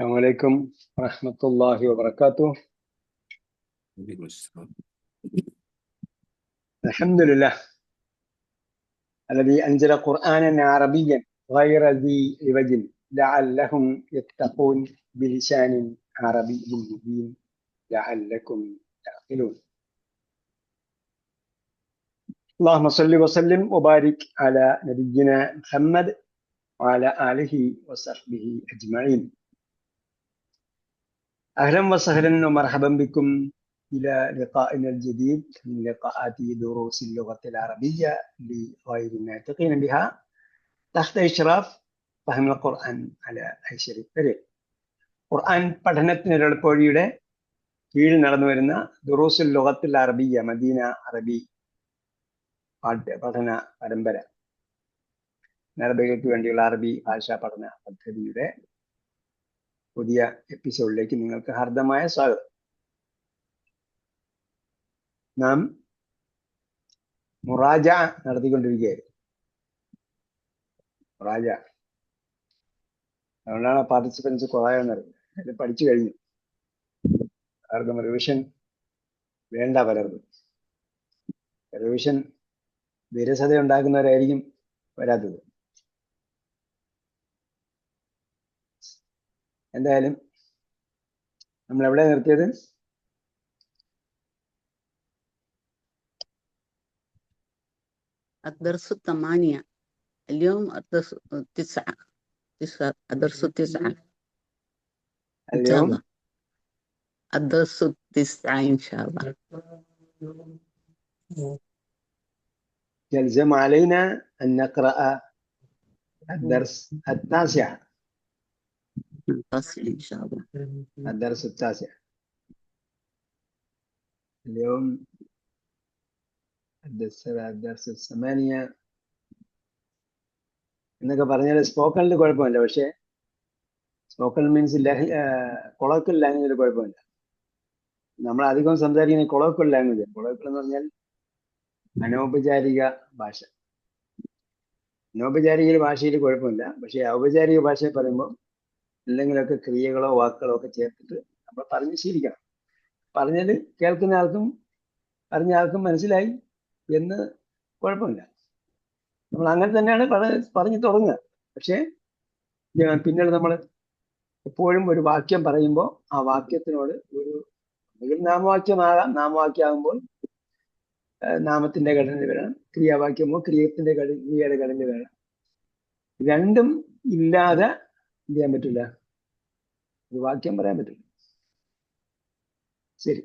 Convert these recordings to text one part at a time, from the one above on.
السلام عليكم ورحمة الله وبركاته. الحمد لله الذي أنزل قرآنا عربيا غير ذي عوج لعلهم يتقون بلسان عربي مبين لعلكم تعقلون. اللهم صل وسلم وبارك على نبينا محمد وعلى آله وصحبه أجمعين. أهلا وسهلا ومرحبا بكم إلى لقائنا الجديد من لقاءات دروس اللغة العربية لغير الناطقين بها تحت إشراف فهم القرآن على أيسر الطريق. ഖുർആൻ പഠനത്തിന് എളുപ്പവഴിയുടെ കീഴിൽ നടന്നു വരുന്ന ദുറൂസുൽ ലുഗത്തുൽ അറബിയ മദീന അറബി പഠന പരമ്പര, അറബികൾക്ക് വേണ്ടിയുള്ള അറബി ഭാഷാ പഠന പദ്ധതിയുടെ പുതിയ എപ്പിസോഡിലേക്ക് നിങ്ങൾക്ക് ഹാർദമായ സ്വാഗതം. നാം മുറാജ നടത്തിക്കൊണ്ടിരിക്കുകയായിരുന്നു. മുറാജ അതുകൊണ്ടാണ് പാർട്ടിസിപ്പൻസ് കുറയാന്ന് പറയുന്നത്. അത് പഠിച്ചു കഴിഞ്ഞു. ആർക്കും റിവിഷൻ വേണ്ട. പലർക്കും റിവിഷൻ വിരസത ഉണ്ടാക്കുന്നവരായിരിക്കും വരാത്തത്. എന്തായാലും നമ്മൾ എവിടെ നിർത്തിയത്? الدرس 8. اليوم الدرس 9. الدرس 9 إن شاء اليوم الله. الدرس 9 إن شاء الله. يلزم علينا أن نقرأ الدرس التاسع. إن شاء الله. الدرس التاسع اليوم. الدرس 8 എന്നൊക്കെ പറഞ്ഞാൽ സ്പോക്കണിൽ കുഴപ്പമില്ല. പക്ഷേ സ്പോക്കൺ മീൻസ് കൊളോക്കൽ ലാംഗ്വേജിൽ കുഴപ്പമില്ല. നമ്മൾ അധികം സംസാരിക്കുന്ന കൊളോക്കൽ ലാംഗ്വേജ്. കൊളോക്കൽ എന്ന് പറഞ്ഞാൽ അനൗപചാരിക ഭാഷ. അനൗപചാരിക ഭാഷയിൽ കുഴപ്പമില്ല. പക്ഷേ ഔപചാരിക ഭാഷ പറയുമ്പോൾ എന്തെങ്കിലുമൊക്കെ ക്രിയകളോ വാക്കുകളോ ഒക്കെ ചേർത്തിട്ട് നമ്മൾ പറഞ്ഞ് ശീലിക്കണം. പറഞ്ഞത് കേൾക്കുന്ന ആൾക്കും പറഞ്ഞ ആൾക്കും മനസ്സിലായി എന്ന് കുഴപ്പമില്ല. നമ്മൾ അങ്ങനെ തന്നെയാണ് പറഞ്ഞു തുടങ്ങുക. പക്ഷേ പിന്നീട് നമ്മൾ എപ്പോഴും ഒരു വാക്യം പറയുമ്പോൾ ആ വാക്യത്തിനോട് ഒരു നാമവാക്യമാകാം. നാമവാക്യമാകുമ്പോൾ നാമത്തിന്റെ ഘടന വരണം. ക്രിയാവാക്യമോ ക്രിയയുടെ ഘടന വരണം. രണ്ടും ഇല്ലാതെ എന്ത് ചെയ്യാൻ പറ്റില്ല, ഒരു വാക്യം പറയാൻ പറ്റില്ല. ശരി,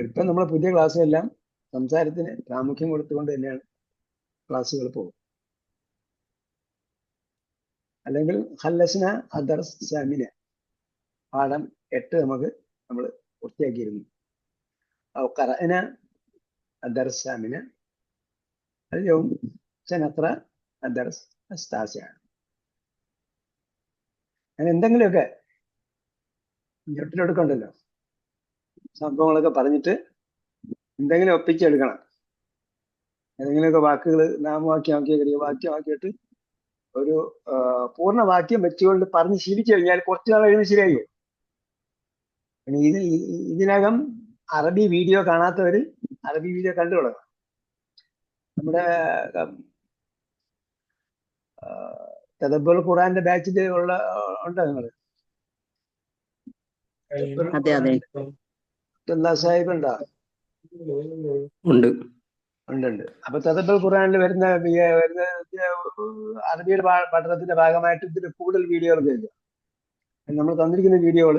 ഇപ്പം നമ്മളെ പുതിയ ക്ലാസ്സെല്ലാം സംസാരത്തിന് പ്രാമുഖ്യം കൊടുത്തുകൊണ്ട് തന്നെയാണ് ക്ലാസ്സുകൾ പോകും. അല്ലെങ്കിൽ ഹല്ലസ്ന അദർസ് സാമിന പാഠം 8 നമ്മൾ പൂർത്തിയാക്കിയിരുന്നു. ഖറഅന അദർസ് സാമിന اليوم سنقرأ الدرس التاسع. അങ്ങനെ എന്തെങ്കിലുമൊക്കെ ഞെട്ടിലെടുക്കണ്ടല്ലോ, സംഭവങ്ങളൊക്കെ പറഞ്ഞിട്ട് എന്തെങ്കിലും ഒപ്പിച്ചെടുക്കണം. ഏതെങ്കിലുമൊക്കെ വാക്കുകൾ നാമവാക്യമാക്കിയ ക്രിയവാക്യമാക്കിയിട്ട് ഒരു പൂർണ്ണവാക്യം വെച്ചുകൊണ്ട് പറഞ്ഞ് ശീലിച്ചു കഴിഞ്ഞാൽ കുറച്ചു നാൾ കഴിയുമ്പോൾ ശരിയായോ. ഇതിനകം അറബി വീഡിയോ കാണാത്തവര് അറബി വീഡിയോ കണ്ടു തുടങ്ങാം. നമ്മുടെ തദബ്ബുൽ ഖുർആന്റെ ബാച്ചിൽ ഉണ്ടോ നിങ്ങൾ? സാഹിബ് ഉണ്ടോ? ഉണ്ട്. അപ്പൊ തദബ്ബുൽ ഖുർആനിൽ വരുന്ന അറബിയുടെ പഠനത്തിന്റെ ഭാഗമായിട്ട് ഇതിന് കൂടുതൽ വീഡിയോകൾ കേൾക്കുക. നമ്മൾ തന്നിരിക്കുന്ന വീഡിയോകൾ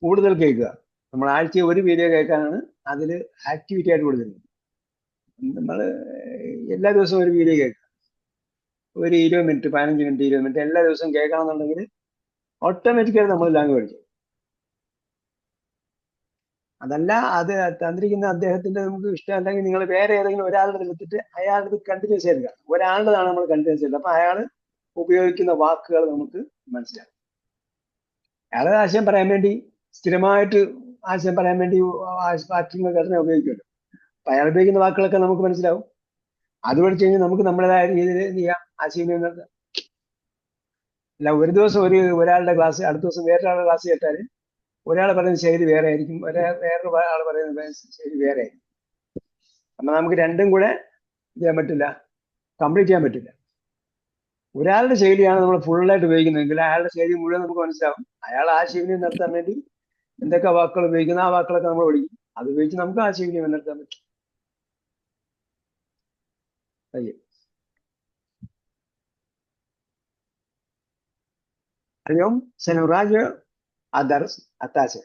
കൂടുതൽ കേൾക്കുക. നമ്മൾ ആഴ്ച ഒരു വീഡിയോ കേൾക്കാനാണ് അതിൽ ആക്ടിവിറ്റി ആയിട്ട് കൊടുത്തിരുന്നത്. നമ്മൾ എല്ലാ ദിവസവും ഒരു വീഡിയോ കേൾക്കുക. ഒരു 20 മിനിറ്റ് 15 മിനിറ്റ് 20 മിനിറ്റ് എല്ലാ ദിവസവും കേൾക്കണമെന്നുണ്ടെങ്കിൽ ഓട്ടോമാറ്റിക്കായി നമ്മൾ ലാംഗ്വേജ് പഠിക്കും. അതല്ല അത് തന്നിരിക്കുന്ന അദ്ദേഹത്തിന്റെ നമുക്ക് ഇഷ്ടമല്ലെങ്കിൽ നിങ്ങൾ വേറെ ഏതെങ്കിലും ഒരാളുടെ എടുത്തിട്ട് അയാളുടെ കണ്ടിന്യൂസ് എടുക്കുക. ഒരാളുടെതാണ് നമ്മൾ കണ്ടിന്യൂസ് ചെയ്യുന്നത്. അപ്പൊ അയാൾ ഉപയോഗിക്കുന്ന വാക്കുകൾ നമുക്ക് മനസ്സിലാവും. അയാളെ ആശയം പറയാൻ വേണ്ടി സ്ഥിരമായിട്ട് ആശയം പറയാൻ വേണ്ടി വാക്യങ്ങൾ ഘടന ഉപയോഗിക്കുമല്ലോ. അപ്പൊ അയാൾ ഉപയോഗിക്കുന്ന വാക്കുകളൊക്കെ നമുക്ക് മനസ്സിലാവും. അത് പഠിച്ചു കഴിഞ്ഞാൽ നമുക്ക് നമ്മുടേതായ രീതിയിൽ എന്ത് ചെയ്യാം, ആശയവിനിമയം നടത്താം. അല്ല ഒരു ദിവസം ഒരാളുടെ ക്ലാസ് അടുത്ത ദിവസം വേറൊരാളുടെ ക്ലാസ് കേട്ടാൽ ഒരാൾ പറയുന്ന ശൈലി വേറെ ആയിരിക്കും, വേറൊരു ആൾ പറയുന്ന ശൈലി വേറെ ആയിരിക്കും. അപ്പൊ നമുക്ക് രണ്ടും കൂടെ ചെയ്യാൻ പറ്റില്ല, കംപ്ലീറ്റ് ചെയ്യാൻ പറ്റില്ല. ഒരാളുടെ ശൈലിയാണ് നമ്മൾ ഫുള്ളായിട്ട് ഉപയോഗിക്കുന്നതെങ്കിൽ അയാളുടെ ശൈലി മുഴുവൻ നമുക്ക് മനസ്സിലാവും. അയാൾ ആ ശൈലിയെ നടത്താൻ വേണ്ടി എന്തൊക്കെ വാക്കുകൾ ഉപയോഗിക്കുന്ന ആ വാക്കുകളൊക്കെ നമ്മൾ പഠിക്കും. അത് ഉപയോഗിച്ച് നമുക്ക് ആ ശൈലിയെ നടത്താൻ പറ്റും. اليوم سنراجع الدرس التاسع.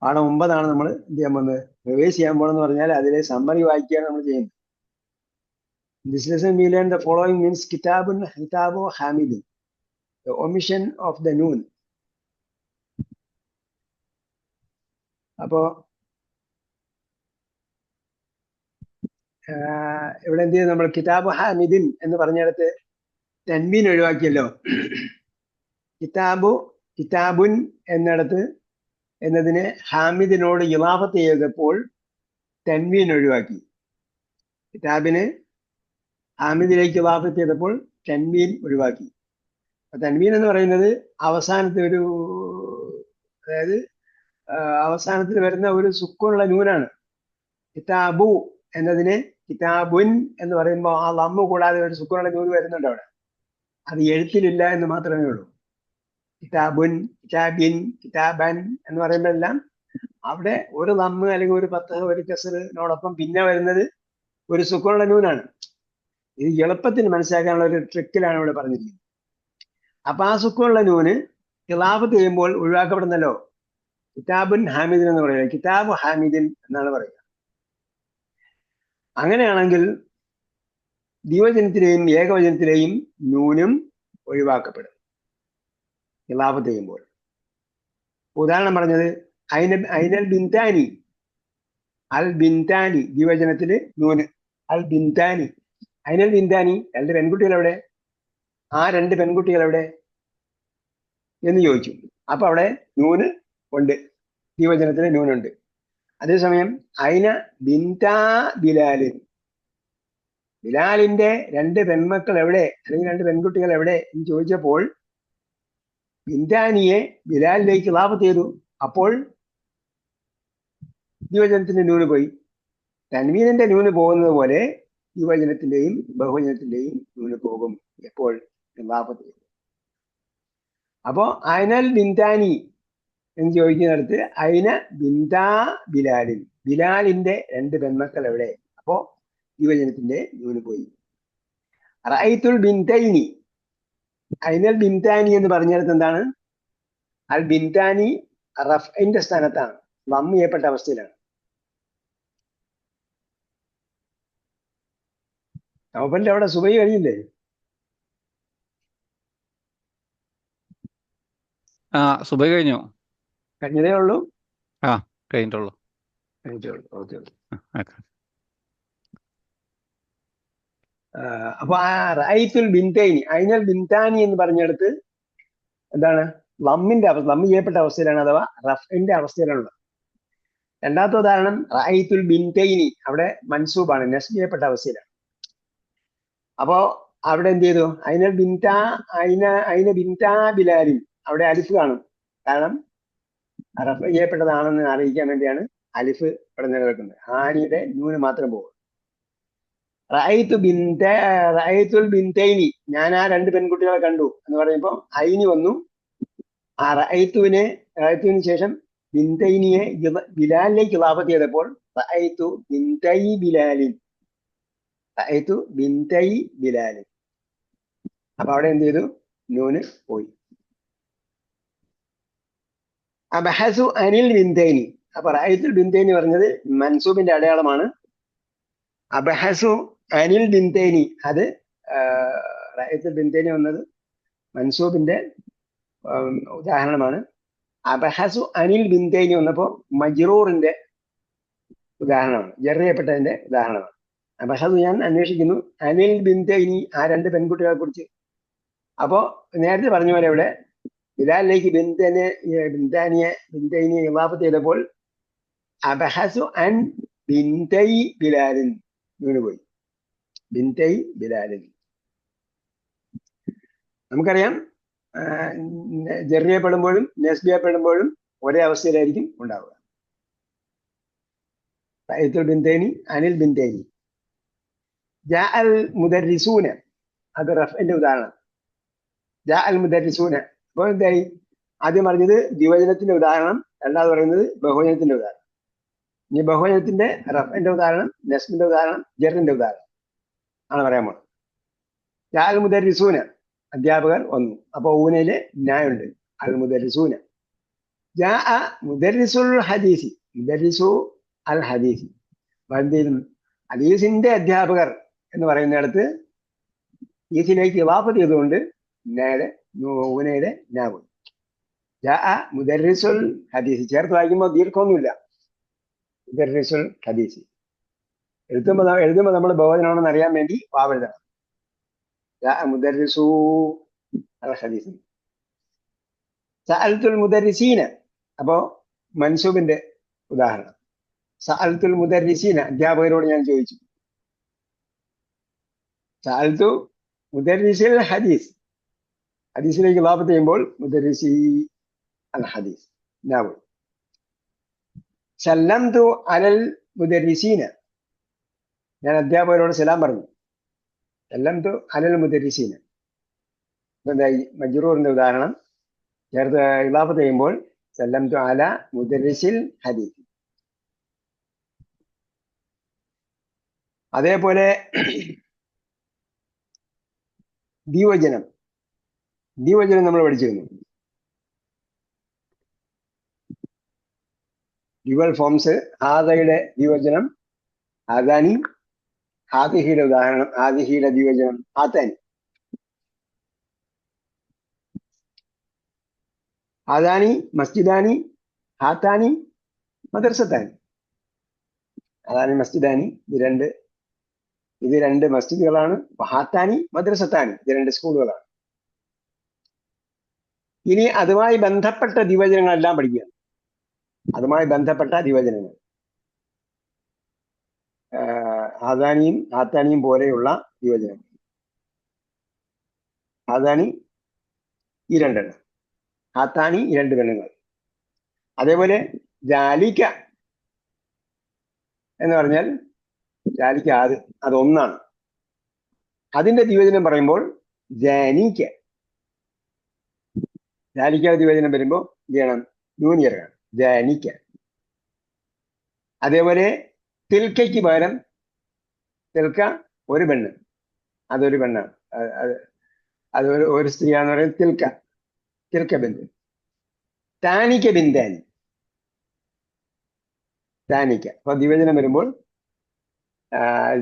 പാഠം 9 നമ്മൾ എന്ത് ചെയ്യാൻ പോകുന്നത്, റിവൈസ് ചെയ്യാൻ പോകണമെന്ന് പറഞ്ഞാൽ അതിലെ സമ്മറി വായിക്കുകയാണ് നമ്മൾ ചെയ്യുന്നത്. This lesson we learn the following means kitabun, kitabu, hamidun. The omission of the noon. അപ്പോ ഇവിടെ എന്ത് ചെയ്തു, നമ്മൾ കിതാബ് ഹാമിദിൻ എന്ന് പറഞ്ഞിടത്ത് തൻവീൻ ഒഴിവാക്കിയല്ലോ. കിതാബുൻ എന്നിടത്ത് എന്നതിന് ഹാമിദിനോട് ഇളാഫത്ത് ചെയ്തപ്പോൾ തൻവീൻ ഒഴിവാക്കി. കിതാബിന് ഹാമിദിലേക്ക് ഇളാഫത്ത് ചെയ്തപ്പോൾ തൻവീൻ ഒഴിവാക്കി. തൻവീൻ എന്ന് പറയുന്നത് അവസാനത്തെ അതായത് അവസാനത്തിൽ വരുന്ന ഒരു സുക്കൂനുള്ള നൂനാണ്. കിതാബു എന്നതിന് കിതാബുൻ എന്ന് പറയുമ്പോൾ ആ ലമ്മു കൂടാതെ ഒരു സുക്കൂനുള്ള നൂന് വരുന്നുണ്ട് അവിടെ. അത് എഴുത്തിലില്ല എന്ന് മാത്രമേ ഉള്ളൂ. കിതാബുൻ, കിതാബിൻ, കിതാബൻ എന്ന് പറയുമ്പോഴെല്ലാം അവിടെ ഒരു ലമ്മ് അല്ലെങ്കിൽ ഒരു ഫത്ഹ് ഒരു കസ്റിനോടൊപ്പം പിന്നെ വരുന്നത് ഒരു സുക്കൂനുള്ള നൂനാണ്. ഇത് എളുപ്പത്തിന് മനസ്സിലാക്കാനുള്ള ഒരു ട്രിക്കിലാണ് ഇവിടെ പറഞ്ഞിരിക്കുന്നത്. അപ്പൊ ആ സുക്കൂനുള്ള നൂന് ഖിലാഫത്ത് ചെയ്യുമ്പോൾ ഒഴിവാക്കപ്പെടുന്നല്ലോ. കിതാബുൻ ഹാമിദിൻ എന്ന് പറയുന്നത് കിതാബ് ഹാമിദിൻ എന്നാണ് പറയുക. അങ്ങനെയാണെങ്കിൽ ദ്വിവചനത്തിലെയും ഏകവചനത്തിലെയും നൂനും ഒഴിവാക്കപ്പെടും ഖിലാഫത്ത് ചെയ്യുമ്പോൾ. ഉദാഹരണം പറഞ്ഞത് ഐനൽ ബിൻതാനി, അൽ ബിൻതാനി ദ്വിവചനത്തില് നൂന് അൽ ബിൻതാനി. ഐനൽ ബിൻതാനി, 2 പെൺകുട്ടികൾ എവിടെ, ആ 2 പെൺകുട്ടികൾ എവിടെ എന്ന് ചോദിച്ചു. അപ്പൊ അവിടെ നൂന് ഉണ്ട്, ദ്വിവചനത്തിന് നൂനുണ്ട്. അതേസമയം ഐന ബിൻതാ ബിലാലിൻ, ബിലാലിന്റെ 2 പെൺമക്കൾ എവിടെ അല്ലെങ്കിൽ 2 പെൺകുട്ടികൾ എവിടെ എന്ന് ചോദിച്ചപ്പോൾ ബിൻതാനിയെ ബിലാലിലേക്ക് ഇളാഫത്ത് ചെയ്തു. അപ്പോൾ ദ്വിവചനത്തിന്റെ നൂന് പോയി. തൻവീനിന്റെ നൂന് പോകുന്നത് പോലെ ദ്വിവചനത്തിന്റെയും ബഹുവചനത്തിന്റെയും നൂന് പോകും എപ്പോൾ ഇളാഫത്ത് ചെയ്തു. അപ്പോ ഐനൽ ബിൻതാനി എന്ന് ചോദിക്കുന്നിടത്ത് ഐന ബിൻതാ ബിലാലിൻ, ബിലാലിന്റെ 2 പെൺമക്കൾ എവിടെ, അപ്പോ ദ്വിവചനത്തിന്റെ നൂന് പോയി. റഅയ്തുൽ ബിൻതൈനി, ഐനൽ ബിൻതാനി എന്ന് പറഞ്ഞിടത്ത് എന്താണ്, അൽ ബിൻതാനി റഫ്ഇന്റെ സ്ഥാനത്താണ്, ലം ചെയ്യപ്പെട്ട അവസ്ഥയിലാണ്. നൗഫലിന്റെ അവിടെ സുബഹി കഴിഞ്ഞില്ലേ? സുബഹി കഴിഞ്ഞു. കഴിഞ്ഞതേ ഉള്ളൂ. കഴിഞ്ഞിട്ടുള്ളൂ. ഓക്കെ. അപ്പൊ ആ റഅയ്തുൽ ബിൻതൈനി, ഐനൽ ബിൻതാനി എന്ന് പറഞ്ഞെടുത്ത് എന്താണ്, ലമ്മിന്റെ അവസ്ഥ, ലം ചെയ്യപ്പെട്ട അവസ്ഥയിലാണ് അഥവാ റഫ്ഇന്റെ അവസ്ഥയിലാണുള്ളത്. രണ്ടാമത്തെ ഉദാഹരണം റഅയ്തുൽ ബിൻതൈനി, അവിടെ മൻസൂബാണ്, നസ്ബ് ചെയ്യപ്പെട്ട അവസ്ഥയിലാണ്. അപ്പോ അവിടെ എന്ത് ചെയ്തു, ഐന ബിൻതാ ബിലാലിൻ, അവിടെ അലിഫ് കാണും. കാരണം റഫ് ചെയ്യപ്പെട്ടതാണെന്ന് അറിയിക്കാൻ വേണ്ടിയാണ് അലിഫ് ഇവിടെ നിലനിൽക്കുന്നത്. ഹാനിയുടെ നൂന് മാത്രം പോകും. റഅയ്തുൽ ബിൻതൈനി, ഞാൻ ആ 2 പെൺകുട്ടികളെ കണ്ടു എന്ന് പറയുമ്പോൾ ഐനി വന്നു. ആ റഅയ്തുവിന് ശേഷം ബിൻതൈനിയെ ബിലാലിലേക്ക് ഇളാഫത്ത് ചെയ്തപ്പോൾ റഅയ്തു ബിൻതൈ ബിലാലിൻ, റഅയ്തു ബിൻതൈ ബിലാലിൻ. അപ്പൊ അവിടെ എന്ത് ചെയ്തു, നൂന് പോയി. അബഹസു അനിൽ ബിൻതൈനി, അപ്പൊ റഅയ്തുൽ ബിൻതൈനി പറഞ്ഞത് മൻസൂബിന്റെ അടയാളമാണ്. അബഹസു അനിൽ ബിൻതൈനി, അത് റഅയ്തുൽ ബിൻതൈനി വന്നത് മൻസൂബിന്റെ ഉദാഹരണമാണ്. അബഹസു അനിൽ ബിൻതൈനി വന്നപ്പോ മജ്റൂറിന്റെ ഉദാഹരണമാണ്, ജർ ചെയ്യപ്പെട്ടതിന്റെ ഉദാഹരണമാണ്. അബഹസു ഞാൻ അന്വേഷിക്കുന്നു, അനിൽ ബിൻതൈനി ആ 2 പെൺകുട്ടികളെ കുറിച്ച്. അപ്പോ നേരത്തെ പറഞ്ഞ പോലെ ഇവിടെ ബിലാലിലേക്ക് ബിൻതൈനിയെ ഇളാഫത്ത് ചെയ്തപ്പോൾ അബഹസു അൻ ബിൻതൈ ബിലാലിൻ, വീണ് പോയി, ബിൻതൈ ബിലാലിൻ. നമുക്കറിയാം ജർ ചെയ്യപ്പെടുമ്പോഴും നെസ്ബ് ചെയ്യപ്പെടുമ്പോഴും ഒരേ അവസ്ഥയിലായിരിക്കും ഉണ്ടാവുക. റഅയ്തുൽ ബിന്തൈനി അനിൽ ബിന്തൈനി. ജാ അൽ മുദർരിസൂന, അത് റഫ്ഇന്റെ ഉദാഹരണം. ജാ അൽ മുദർരിസൂന. അപ്പോൾ എന്തായി? ആദ്യം പറഞ്ഞത് ദ്വിവചനത്തിന്റെ ഉദാഹരണം, രണ്ടാമത് പറയുന്നത് ബഹുവചനത്തിന്റെ ഉദാഹരണം. ഇനി ബഹുവചനത്തിന്റെ റഫ്ഇന്റെ ഉദാഹരണം, നെസ്ബിന്റെ ഉദാഹരണം, ജറിന്റെ ഉദാഹരണം ആണ് പറയാൻ പോകുന്നത്. ജാ അൽ മുദർരിസൂന, അധ്യാപകർ വന്നു. അപ്പൊ ഊനയില് ന്യായുണ്ട്, അൽ മുദർരിസൂന. ജാ മുദർരിസുൽ ഹദീസി, മുദർരിസു അൽ ഹദീസി. എന്ത് ചെയ്യുന്നു? ഹദീസിന്റെ അധ്യാപകർ എന്ന് പറയുന്നിടത്ത് ഈസിലേക്ക് ഇവാഫത്ത് ചെയ്തുകൊണ്ട് ഊനയുടെ നാവും. ജാ മുദർരിസുൽ ഹദീസി ചേർത്ത് വായിക്കുമ്പോൾ ദീർഘമൊന്നുമില്ല. മുദർരിസുൽ ഹദീസി എഴുതുമ്പോൾ നമ്മൾ ബഹുവചനമാണെന്ന് അറിയാൻ വേണ്ടി വാവ് എഴുതണം. ജാ മുദർരിസു അൽ ഹദീസി. സഅൽതുൽ മുദർരിസീന, അപ്പോ മൻസൂബിന്റെ ഉദാഹരണം. സഅൽതുൽ മുദർരിസീന, അധ്യാപകരോട് ഞാൻ ചോദിച്ചു. സഅൽതു മുദർരിസിൽ ഹദീസ്, ഹദീസിലേക്ക് ഇളാഫത്ത് ചെയ്യുമ്പോൾ മുദർരിസി അൽ ഹദീസ് നാവ്. സല്ലംതു അലൽ മുദർരിസീന, ഞാൻ അധ്യാപകരോട് സലാം പറഞ്ഞു. സല്ലംതു അലൽ മുദർരിസീന. എന്തായി? മജ്റൂറിന്റെ ഉദാഹരണം ചേർത്ത് ഇളാഫത്ത് ചെയ്യുമ്പോൾ സല്ലംതു അല മുദർരിസിൽ ഹദീസ്. അതേപോലെ ദ്വിവചനം നമ്മൾ പഠിച്ചിരുന്നു. Dual forms. ഹാദയുടെ ദ്വിവചനം ഹാദാനി, ഹാദിഹിയുടെ ഉദാഹരണം ഹാദിഹിയുടെ ദ്വിവചനം ഹാത്താനി. ഹാദാനി മസ്ജിദാനി, ഹാത്താനി മദ്രസത്താനി. ഹാദാനി മസ്ജിദാനി, ഇത് രണ്ട് മസ്ജിദുകളാണ്. ഹാത്താനി മദ്രസത്താനി, ഇത് രണ്ട് സ്കൂളുകളാണ്. ഇനി അതുമായി ബന്ധപ്പെട്ട ദ്വിവചനങ്ങളെല്ലാം പഠിക്കുക. അതുമായി ബന്ധപ്പെട്ട ദ്വിവചനങ്ങൾ ഹാദാനിയും ഹാത്താനിയും പോലെയുള്ള ദ്വിവചനങ്ങൾ. ഹാദാനി ഈ രണ്ടെണ്ണം, ഹാത്താനി ഈ രണ്ട് പെണ്ണുങ്ങൾ. അതേപോലെ ജാലിക്ക എന്ന് പറഞ്ഞാൽ ജാലിക്ക അതൊന്നാണ്. അതിന്റെ ദ്വിവചനം പറയുമ്പോൾ ജാനിക്ക. ജാലിക്ക ദ്വിവചനം വരുമ്പോൾ എന്ത് ചെയ്യണം? ജൂനിയറാണ്, ജാനിക്ക. അതേപോലെ തിൽക്കയ്ക്ക് പകരം തിൽക്ക ഒരു പെണ്ണ്, അതൊരു പെണ്ണാണ്, അത് ഒരു സ്ത്രീയാന്ന് പറയുന്നത് തിൽക്ക ബിന്ദു. താനിക്ക ബിന്ദാനി, താനിക്ക. അപ്പൊ ദ്വിവചനം വരുമ്പോൾ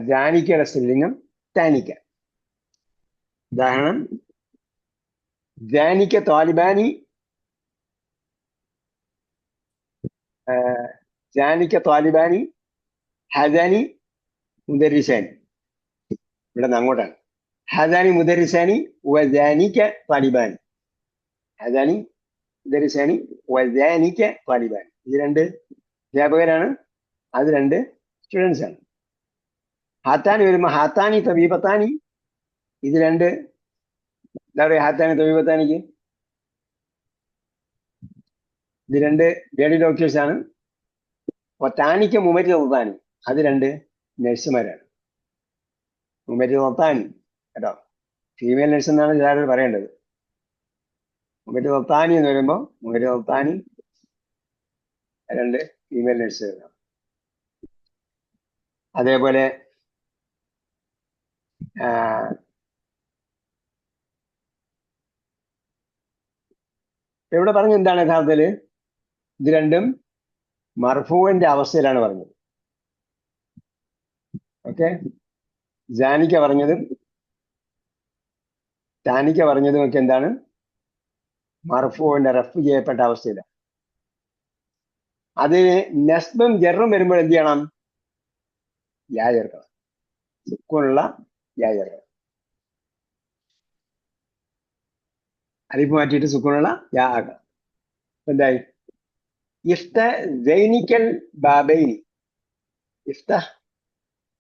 ജാനിക്കയുടെ സ്ത്രീലിംഗം താനിക്ക. ഉദാഹരണം ജാനിക്ക താലിബാനി, ജാനിക്ക താലിബാനി, ഹദാനി മുദരിസാനി. ഇവിടെ നിന്ന് അങ്ങോട്ടാണ്. ഹദാനി മുദരിസാനി വജാനിക്ക താലിബാനി. ഹദാനി മുദരിസാനി വജാനിക്ക താലിബാനി. ഇത് രണ്ട് അധ്യാപകരാണ്, അത് രണ്ട് സ്റ്റുഡൻസ് ആണ്. ഹാത്താനി വരുമ്പോൾ ഹാത്താനി തബീബത്താനി, ഇത് രണ്ട് എന്താ പറയുക? ഹാത്താനി തബീബത്താനിക്ക് ഇത് രണ്ട് ലേഡി ഡോക്ടേഴ്സ് ആണ്. താനിക്ക് മുമരി റത്താനി, അത് രണ്ട് നഴ്സുമാരാണ്. മുമരി റത്താനി കേട്ടോ, ഫീമെയിൽ നഴ്സ് എന്നാണ് എല്ലാവരും പറയേണ്ടത്. മുമരി റത്താനി എന്ന് പറയുമ്പോൾ മുമരി റത്താനി രണ്ട് ഫീമെയിൽ നഴ്സുകളാണ്. അതേപോലെ ഇവിടെ പറഞ്ഞ എന്താണ് യഥാർത്ഥത്തില്? ഇത് രണ്ടും മർഫൂവിന്റെ അവസ്ഥയിലാണ് പറഞ്ഞത്. ഓക്കെ, ജാനിക്ക പറഞ്ഞതും താനിക്ക പറഞ്ഞതും ഒക്കെ എന്താണ്? മർഫൂവിന്റെ റഫ് ചെയ്യപ്പെട്ട അവസ്ഥയിലാണ്. അത് നസ്ബും ജറും വരുമ്പോൾ എന്ത് ചെയ്യണം? യാ ചേർക്കണം, സുക്കൂനുള്ള യാ ചേർക്കണം. അലിഫ് മാറ്റിയിട്ട് സുക്കൂനുള്ള യാ ആക്കണം. എന്തായി? ഇഫ്ത ജൈനിക്കൽ ബാബൈനി, ഇഫ്ത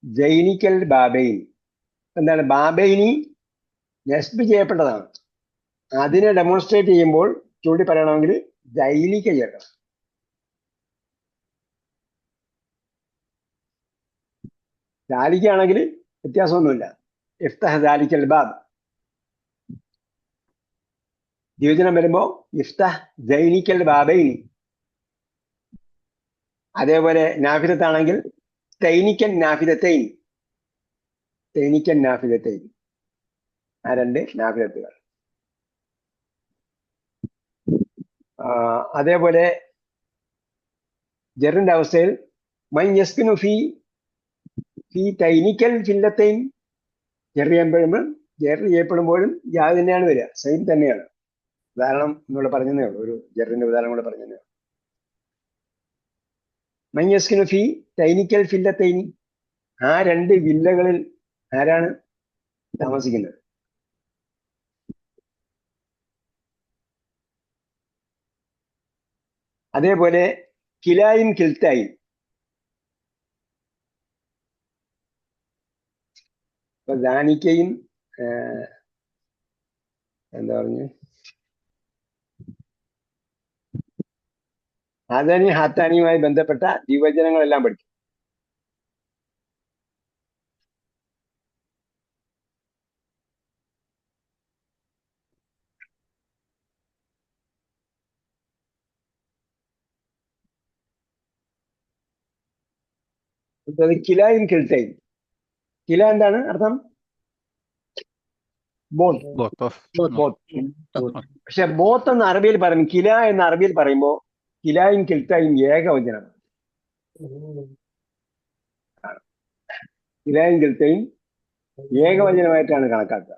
ജൈനിക്കൽ ബാബൈനി. എന്താണ്? ബാബൈനി നസ്ബ് ചെയ്യപ്പെട്ടതാണ്. അതിനെ ഡെമോൺസ്ട്രേറ്റ് ചെയ്യുമ്പോൾ ചൂണ്ടി പറയണമെങ്കിൽ ദൈനിക ചേർക്കണം. ദാലിക്കാണെങ്കിൽ വ്യത്യാസമൊന്നുമില്ല. ഇഫ്തഹ് ദാലിക്കൽ ബാബ്. ദ്വിവചനം വരുമ്പോ ഇഫ്തഹ് ദൈനിക്കൽ ബാബൈനി. അതേപോലെ നാഫിദത്താണെങ്കിൽ തൈനിക്കൻ നാഫിദത്തൈനി. തൈനിക്കൻ നാഫിദത്തൈനി. ആ രണ്ട് നാഫിദത്തുകൾ. അതേപോലെ ജറിന്റെ അവസ്ഥയിൽ മൻ യസ്കിനു ഫി ഫി തൈനിക്കൽ ഫില്ലത്തൈൻ. ജെർ ചെയ്യപ്പെടുമ്പോഴും യാ തന്നെയാണ് വരിക, സെയിം തന്നെയാണ്. ഉദാഹരണം എന്നുള്ള പറഞ്ഞതേ ഉള്ളൂ, ഒരു ജെറിന്റെ ഉദാഹരണം കൂടെ പറഞ്ഞതേ ഉള്ളൂ. മൻ യസ്കിനു ഫി തൈനിക്കൽ ഫില്ലത്തൈനി. ആ രണ്ട് വില്ലകളിൽ ആരാണ് താമസിക്കുന്നത്? അതേപോലെ കിലായും കിൽത്തായും. ഇപ്പൊ ദാനിക്കയും എന്താ പറഞ്ഞു, ഹാദാനി ഹാത്താനിയുമായി ബന്ധപ്പെട്ട ദ്വിവചനങ്ങളെല്ലാം പഠിക്കും. കിലായും കിൽത്തായും. കില എന്താണ് അർത്ഥം? ബോത്ത്. Both of. പക്ഷെ ബോത്ത് എന്ന് അറബിയിൽ പറയും, കില എന്ന് അറബിയിൽ പറയുമ്പോ കിലായും കിൽത്തായും ഏകവചനമാണ്. കിലായും കിൽത്തായും ഏകവചനമായിട്ടാണ് കണക്കാക്കുക.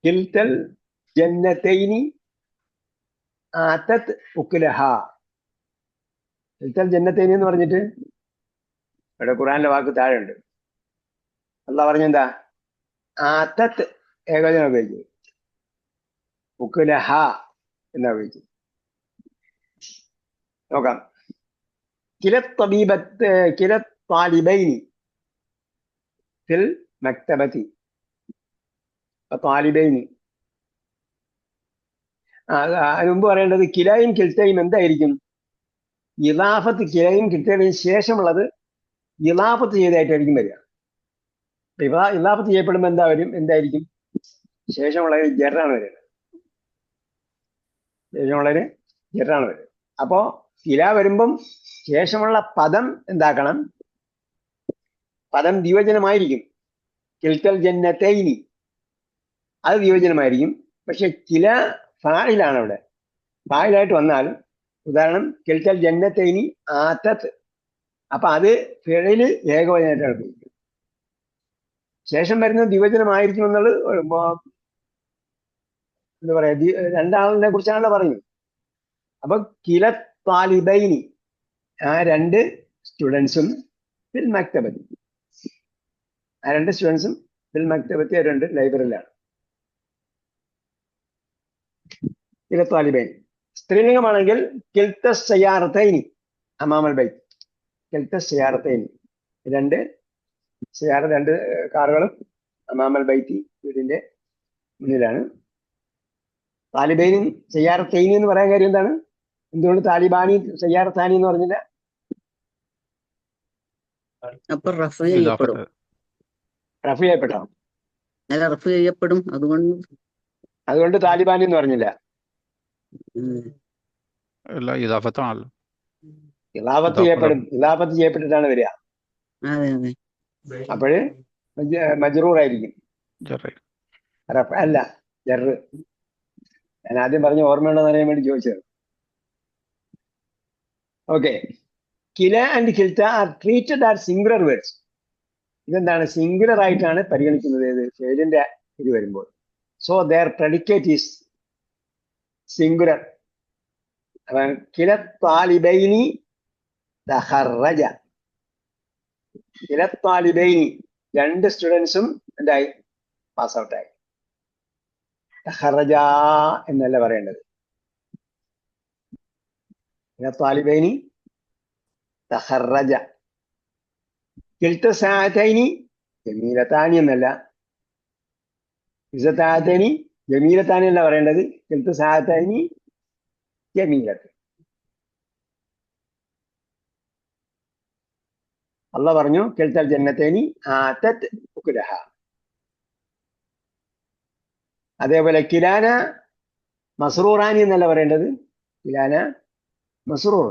കിൽത്തൽ ജന്നതൈനി ആതത് ഉക്ലഹ. കിൽത്തൽ ജന്നതൈനി എന്ന് പറഞ്ഞിട്ട് ഇവിടെ ഖുർആനിലെ വാക്ക് താഴെ ഉണ്ട്. അള്ളാഹ് പറഞ്ഞെന്താ? ആതത് ഏകവചനം ഉപയോഗിച്ചു, ഉക്ലഹ എന്നാ ഉപയോഗിച്ചു. നോക്കാം. കിലത്താലിബൈനി ഫിൽ മക്തബത്തി. താലിബൈനി. അതിന് മുമ്പ് പറയേണ്ടത് കിലായും കിൽത്തയും എന്തായിരിക്കും? ഇലാഫത്ത്. കിലയും കിൽത്തയും ശേഷമുള്ളത് ഇലാഫത്ത് ചെയ്തായിട്ടായിരിക്കും വരിക. ഇലാഫത്ത് ചെയ്യപ്പെടുമ്പോൾ എന്തായിരിക്കും? ശേഷമുള്ളതിന് ജെറാണ് വരിക. ശേഷമുള്ളതിന് ജെറാണ് വരിക. അപ്പോ കില വരുമ്പം ശേഷമുള്ള പദം എന്താക്കണം? പദം ദ്വിവചനമായിരിക്കും. കിൽത്തൽ ജന്നതൈനി അത് ദ്വിവചനമായിരിക്കും. പക്ഷെ കില ഫായിലാണ് അവിടെ. ഫായിലായിട്ട് വന്നാൽ, ഉദാഹരണം കിൽത്തൽ ജന്നതൈനി ആതത്, അപ്പൊ അത് ഫിഅലില് ഏകവചനമായിട്ടാണ് ഉപയോഗിക്കുന്നത്. ശേഷം വരുന്ന ദ്വിവചനമായിരിക്കും എന്നുള്ളത് എന്താ പറയാ, രണ്ടാളിനെ കുറിച്ചാണല്ലോ പറയുന്നത്. അപ്പൊ കില താലിബൈനി, ആ രണ്ട് സ്റ്റുഡൻസും ഫിൽ മക്തബത്തി. ആ രണ്ട് സ്റ്റുഡൻസും ഫിൽ മക്തബത്തി, ആ രണ്ട് ലൈബ്രറിയിലാണ്. കില താലിബൈനി. സ്ത്രീലിംഗമാണെങ്കിൽ കിൽത്ത സയ്യാറത്തൈനി അമാമൽ ബൈത്ത്. കിൽത്ത സയ്യാറത്തൈനി, രണ്ട് കാറുകളും അമാമൽ ബൈത്തി വീടിന്റെ മുന്നിലാണ്. താലിബൈനും സയ്യാറത്തൈനി എന്ന് പറയാൻ കാര്യം എന്താണ്? എന്തുകൊണ്ട് താലിബാനി സയ്യാറത്താനി എന്ന് പറഞ്ഞില്ല? അപ്പൊ റഫ് ചെയ്യപ്പെടും. റഫ് ചെയ്യപ്പെട്ടോ? അല്ല, റഫ് ചെയ്യപ്പെടും. അതുകൊണ്ട് താലിബാനി എന്ന് പറഞ്ഞില്ല. ഇതാഫത്താണല്ലോ. ഇലാഫത്ത് ചെയ്യപ്പെടും. ഇലാഫത്ത് ചെയ്യപ്പെട്ടിട്ടാണ് വരിക. അതെ അതെ. അപ്പോഴ് മജ്റൂറായിരിക്കും. റഫ് അല്ല, ജറ്. ഞാൻ ആദ്യം പറഞ്ഞ ഓർമ്മയുണ്ടോ എന്ന് അറിയാൻ വേണ്ടി ചോദിച്ചത്. ഓക്കെ. കില ആൻഡ് കിൽത്ത are treated are singular words. ഇതെന്താണ്? സിംഗുലർ ആയിട്ടാണ് പരിഗണിക്കുന്നത് ഏത് ഫെയിലിന്റെ ഇത് വരുമ്പോൾ. So their predicate is singular. കില താലിബൈനി തഖറജ. കില താലിബൈനി, രണ്ട് സ്റ്റുഡൻസും എന്തായി? പാസ് ഔട്ടായി. തഖറജ എന്നല്ല പറയേണ്ടത്. കില താലിബൈനി തഖറജ. കിൽത്ത സാഅതൈനി ജമീലത്താനി എന്നല്ല, ഇസത്താനി ജമീലത്താനി അല്ല പറയേണ്ടത്, കിൽത്ത സാത്താനി ജമീലത്ത്. അള്ളാഹ് പറഞ്ഞു കിൽത്തൽ ജന്നത്തേനി ആതത് ഉകുലഹ. അതേപോലെ കിലാന മസ്റൂറാനി എന്നല്ല പറയേണ്ടത്, കിലാന മസ്റൂർ.